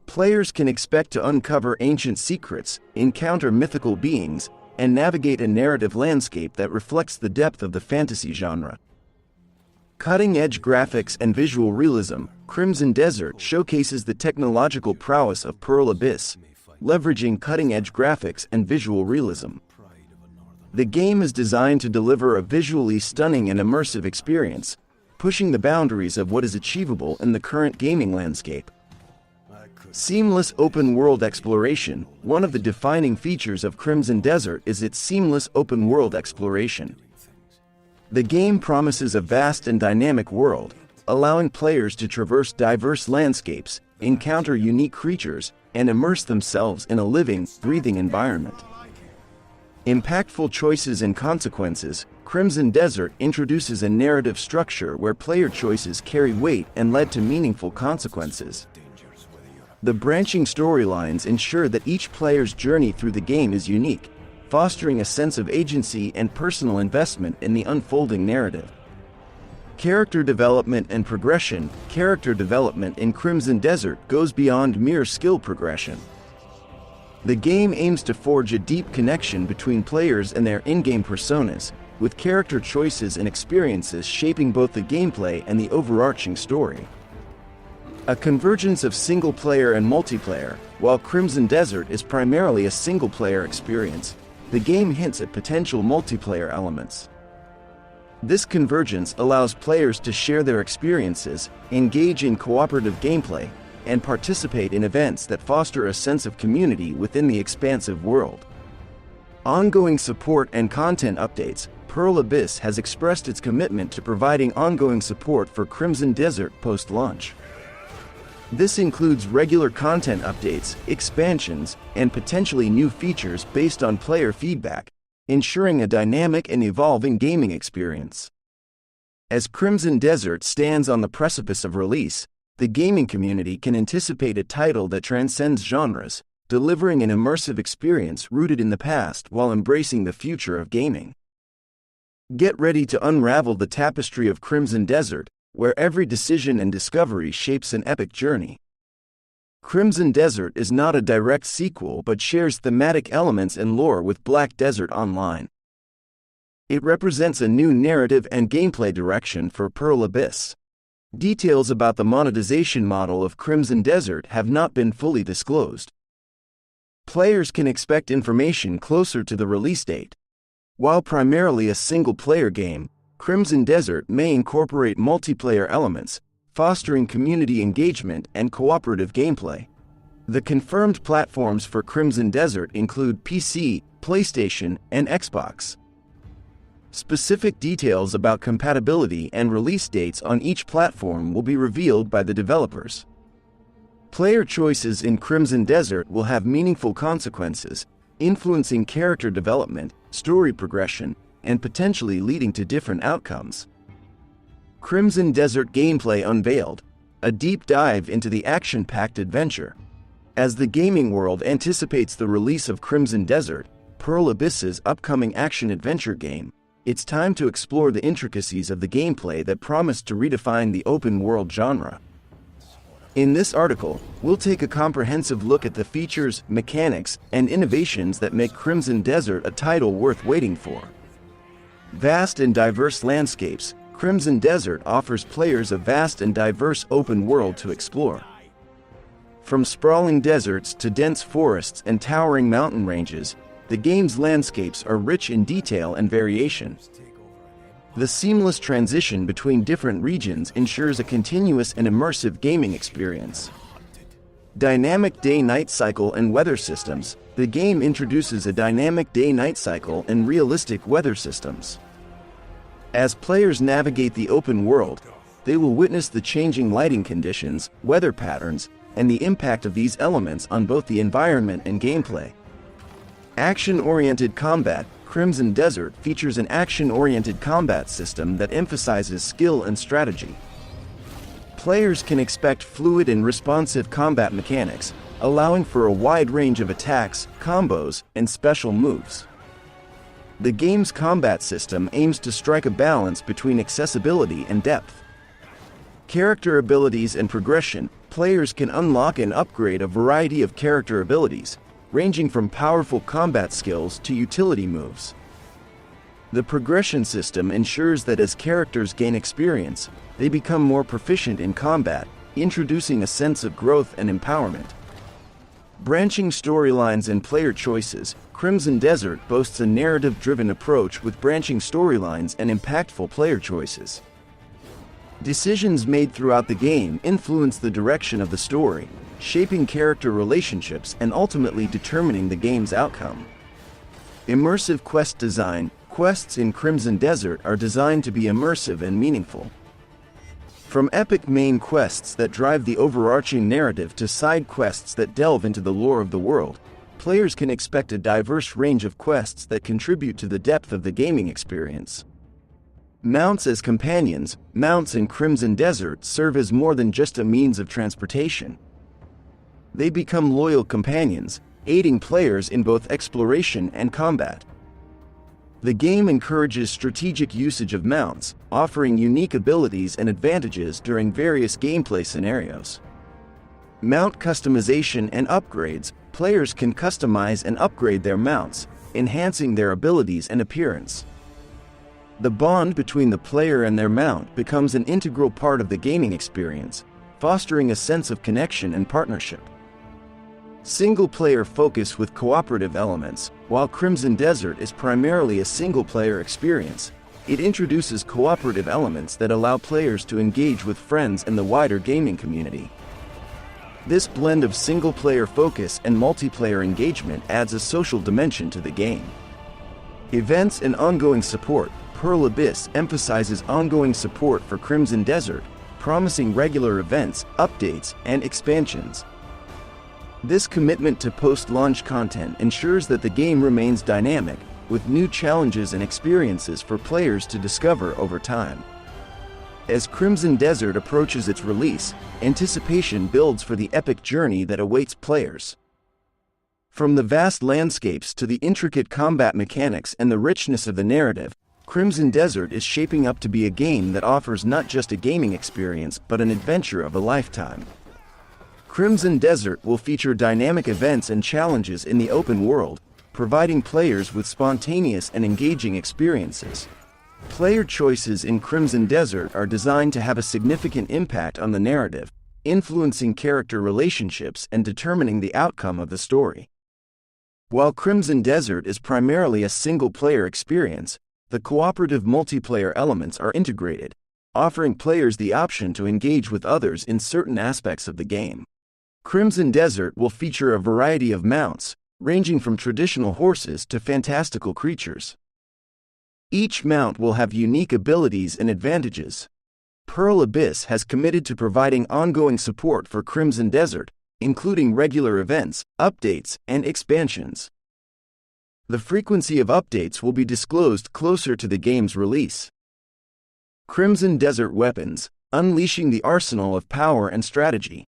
Players can expect to uncover ancient secrets, encounter mythical beings, and navigate a narrative landscape that reflects the depth of the fantasy genre. Cutting-edge graphics and visual realism, Crimson Desert showcases the technological prowess of Pearl Abyss, leveraging cutting-edge graphics and visual realism. The game is designed to deliver a visually stunning and immersive experience, pushing the boundaries of what is achievable in the current gaming landscape. Seamless open-world exploration. One of the defining features of Crimson Desert is its seamless open-world exploration. The game promises a vast and dynamic world, allowing players to traverse diverse landscapes, encounter unique creatures, and immerse themselves in a living, breathing environment. Impactful choices and consequences. Crimson Desert introduces a narrative structure where player choices carry weight and lead to meaningful consequences. The branching storylines ensure that each player's journey through the game is unique, fostering a sense of agency and personal investment in the unfolding narrative. Character development and progression. Character development in Crimson Desert goes beyond mere skill progression. The game aims to forge a deep connection between players and their in-game personas, with character choices and experiences shaping both the gameplay and the overarching story. A convergence of single-player and multiplayer. While Crimson Desert is primarily a single-player experience, the game hints at potential multiplayer elements. This convergence allows players to share their experiences, engage in cooperative gameplay, and participate in events that foster a sense of community within the expansive world. Ongoing support and content updates. Pearl Abyss has expressed its commitment to providing ongoing support for Crimson Desert post-launch. This includes regular content updates, expansions, and potentially new features based on player feedback, ensuring a dynamic and evolving gaming experience. As Crimson Desert stands on the precipice of release, the gaming community can anticipate a title that transcends genres, delivering an immersive experience rooted in the past while embracing the future of gaming. Get ready to unravel the tapestry of Crimson Desert, where every decision and discovery shapes an epic journey. Crimson Desert is not a direct sequel but shares thematic elements and lore with Black Desert Online. It represents a new narrative and gameplay direction for Pearl Abyss. Details about the monetization model of Crimson Desert have not been fully disclosed. Players can expect information closer to the release date. While primarily a single-player game, Crimson Desert may incorporate multiplayer elements, fostering community engagement and cooperative gameplay. The confirmed platforms for Crimson Desert include PC, PlayStation, and Xbox. Specific details about compatibility and release dates on each platform will be revealed by the developers. Player choices in Crimson Desert will have meaningful consequences, influencing character development, story progression, and potentially leading to different outcomes. Crimson Desert gameplay unveiled, a deep dive into the action-packed adventure. As the gaming world anticipates the release of Crimson Desert, Pearl Abyss's upcoming action-adventure game, it's time to explore the intricacies of the gameplay that promise to redefine the open-world genre. In this article, we'll take a comprehensive look at the features, mechanics, and innovations that make Crimson Desert a title worth waiting for. Vast and diverse landscapes, Crimson Desert offers players a vast and diverse open world to explore. From sprawling deserts to dense forests and towering mountain ranges, the game's landscapes are rich in detail and variation. The seamless transition between different regions ensures a continuous and immersive gaming experience. Dynamic day-night cycle and weather systems. The game introduces a dynamic day-night cycle and realistic weather systems. As players navigate the open world, they will witness the changing lighting conditions, weather patterns, and the impact of these elements on both the environment and gameplay. Action-oriented combat. Crimson Desert features an action-oriented combat system that emphasizes skill and strategy. Players can expect fluid and responsive combat mechanics, allowing for a wide range of attacks, combos, and special moves. The game's combat system aims to strike a balance between accessibility and depth. Character abilities and progression. Players can unlock and upgrade a variety of character abilities, ranging from powerful combat skills to utility moves. The progression system ensures that as characters gain experience, they become more proficient in combat, introducing a sense of growth and empowerment. Branching storylines and player choices. Crimson Desert boasts a narrative-driven approach with branching storylines and impactful player choices. Decisions made throughout the game influence the direction of the story, shaping character relationships and ultimately determining the game's outcome. Immersive quest design. Quests in Crimson Desert are designed to be immersive and meaningful. From epic main quests that drive the overarching narrative to side quests that delve into the lore of the world, players can expect a diverse range of quests that contribute to the depth of the gaming experience. Mounts as companions. Mounts in Crimson Desert serve as more than just a means of transportation. They become loyal companions, aiding players in both exploration and combat. The game encourages strategic usage of mounts, offering unique abilities and advantages during various gameplay scenarios. Mount customization and upgrades. Players can customize and upgrade their mounts, enhancing their abilities and appearance. The bond between the player and their mount becomes an integral part of the gaming experience, fostering a sense of connection and partnership. Single-player focus with cooperative elements. While Crimson Desert is primarily a single-player experience, it introduces cooperative elements that allow players to engage with friends and the wider gaming community. This blend of single-player focus and multiplayer engagement adds a social dimension to the game. Events and ongoing support. Pearl Abyss emphasizes ongoing support for Crimson Desert, promising regular events, updates, and expansions. This commitment to post-launch content ensures that the game remains dynamic, with new challenges and experiences for players to discover over time. As Crimson Desert approaches its release, anticipation builds for the epic journey that awaits players. From the vast landscapes to the intricate combat mechanics and the richness of the narrative, Crimson Desert is shaping up to be a game that offers not just a gaming experience but an adventure of a lifetime. Crimson Desert will feature dynamic events and challenges in the open world, providing players with spontaneous and engaging experiences. Player choices in Crimson Desert are designed to have a significant impact on the narrative, influencing character relationships and determining the outcome of the story. While Crimson Desert is primarily a single-player experience, the cooperative multiplayer elements are integrated, offering players the option to engage with others in certain aspects of the game. Crimson Desert will feature a variety of mounts, ranging from traditional horses to fantastical creatures. Each mount will have unique abilities and advantages. Pearl Abyss has committed to providing ongoing support for Crimson Desert, including regular events, updates, and expansions. The frequency of updates will be disclosed closer to the game's release. Crimson Desert Weapons, unleashing the arsenal of power and strategy.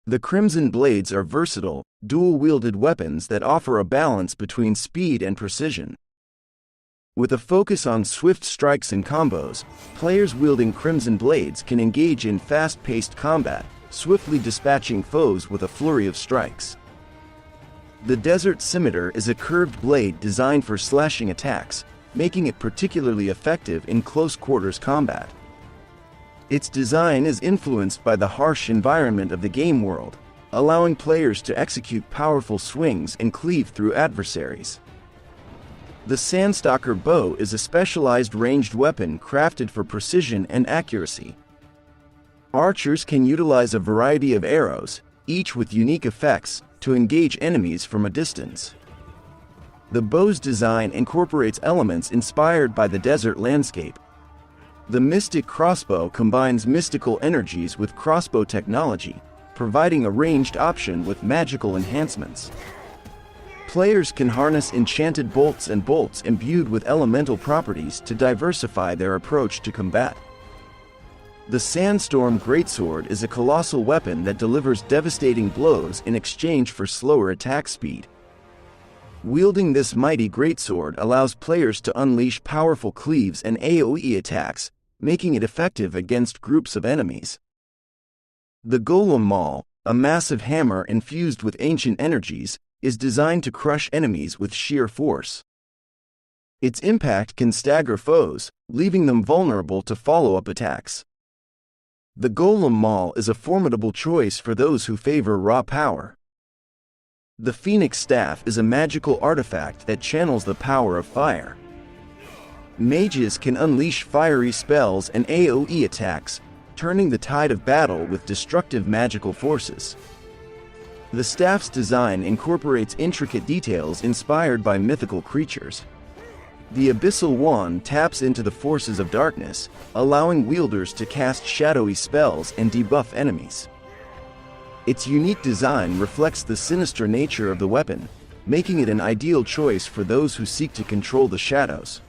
The Crimson Blades are versatile, dual-wielded weapons that offer a balance between speed and precision. With a focus on swift strikes and combos, players wielding Crimson Blades can engage in fast-paced combat, swiftly dispatching foes with a flurry of strikes. The Desert Scimitar is a curved blade designed for slashing attacks, making it particularly effective in close-quarters combat. Its design is influenced by the harsh environment of the game world, allowing players to execute powerful swings and cleave through adversaries. The Sandstalker Bow is a specialized ranged weapon crafted for precision and accuracy. Archers can utilize a variety of arrows, each with unique effects, to engage enemies from a distance. The bow's design incorporates elements inspired by the desert landscape. The Mystic Crossbow combines mystical energies with crossbow technology, providing a ranged option with magical enhancements. Players can harness enchanted bolts and bolts imbued with elemental properties to diversify their approach to combat. The Sandstorm Greatsword is a colossal weapon that delivers devastating blows in exchange for slower attack speed. Wielding this mighty greatsword allows players to unleash powerful cleaves and AoE attacks, making it effective against groups of enemies. The Golem Maul, a massive hammer infused with ancient energies, is designed to crush enemies with sheer force. Its impact can stagger foes, leaving them vulnerable to follow-up attacks. The Golem Maul is a formidable choice for those who favor raw power. The Phoenix Staff is a magical artifact that channels the power of fire. Mages can unleash fiery spells and AoE attacks, turning the tide of battle with destructive magical forces. The staff's design incorporates intricate details inspired by mythical creatures. The Abyssal Wand taps into the forces of darkness, allowing wielders to cast shadowy spells and debuff enemies. Its unique design reflects the sinister nature of the weapon, making it an ideal choice for those who seek to control the shadows.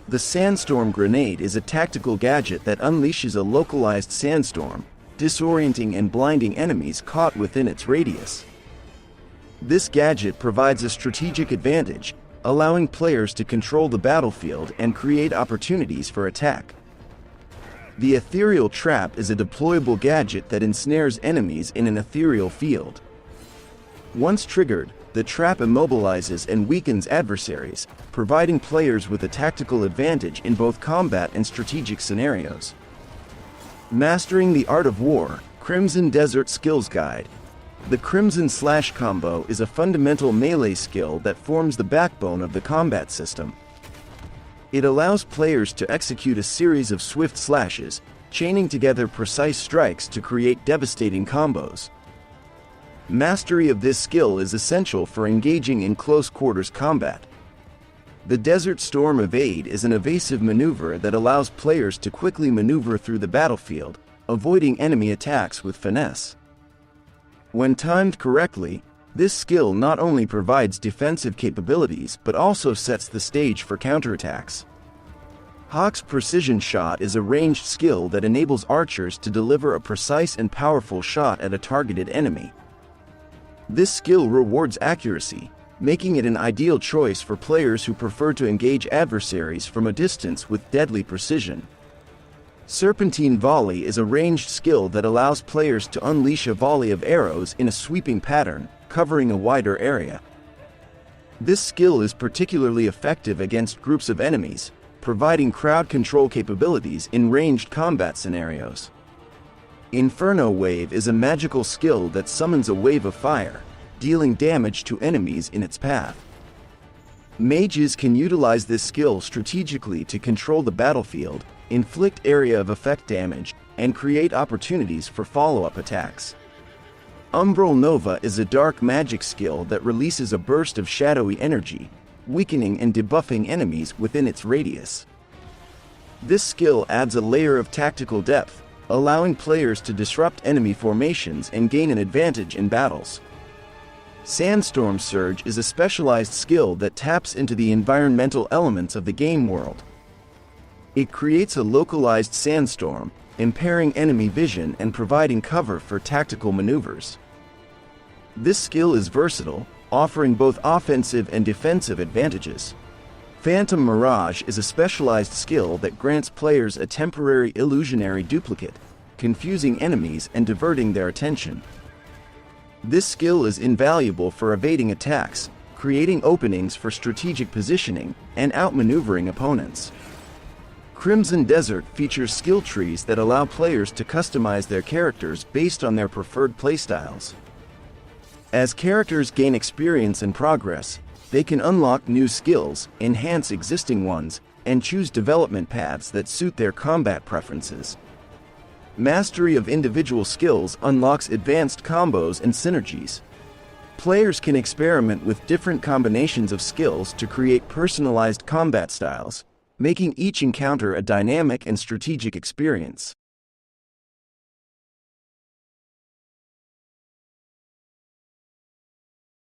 The Sandstorm Grenade is a tactical gadget that unleashes a localized sandstorm, disorienting and blinding enemies caught within its radius. This gadget provides a strategic advantage, allowing players to control the battlefield and create opportunities for attack. The Ethereal Trap is a deployable gadget that ensnares enemies in an ethereal field. Once triggered, the trap immobilizes and weakens adversaries, providing players with a tactical advantage in both combat and strategic scenarios. Mastering the Art of War, Crimson Desert Skills Guide. The Crimson Slash combo is a fundamental melee skill that forms the backbone of the combat system. It allows players to execute a series of swift slashes, chaining together precise strikes to create devastating combos. Mastery of this skill is essential for engaging in close-quarters combat. The Desert Storm Evade is an evasive maneuver that allows players to quickly maneuver through the battlefield, avoiding enemy attacks with finesse. When timed correctly, this skill not only provides defensive capabilities but also sets the stage for counterattacks. Hawk's Precision Shot is a ranged skill that enables archers to deliver a precise and powerful shot at a targeted enemy. This skill rewards accuracy, making it an ideal choice for players who prefer to engage adversaries from a distance with deadly precision. Serpentine Volley is a ranged skill that allows players to unleash a volley of arrows in a sweeping pattern, covering a wider area. This skill is particularly effective against groups of enemies, providing crowd control capabilities in ranged combat scenarios. Inferno Wave is a magical skill that summons a wave of fire, dealing damage to enemies in its path. Mages can utilize this skill strategically to control the battlefield, inflict area of effect damage, and create opportunities for follow-up attacks. Umbral Nova is a dark magic skill that releases a burst of shadowy energy, weakening and debuffing enemies within its radius. This skill adds a layer of tactical depth, allowing players to disrupt enemy formations and gain an advantage in battles. Sandstorm Surge is a specialized skill that taps into the environmental elements of the game world. It creates a localized sandstorm, impairing enemy vision and providing cover for tactical maneuvers. This skill is versatile, offering both offensive and defensive advantages. Phantom Mirage is a specialized skill that grants players a temporary illusionary duplicate, confusing enemies and diverting their attention. This skill is invaluable for evading attacks, creating openings for strategic positioning, and outmaneuvering opponents. Crimson Desert features skill trees that allow players to customize their characters based on their preferred playstyles. As characters gain experience and progress, they can unlock new skills, enhance existing ones, and choose development paths that suit their combat preferences. Mastery of individual skills unlocks advanced combos and synergies. Players can experiment with different combinations of skills to create personalized combat styles, making each encounter a dynamic and strategic experience.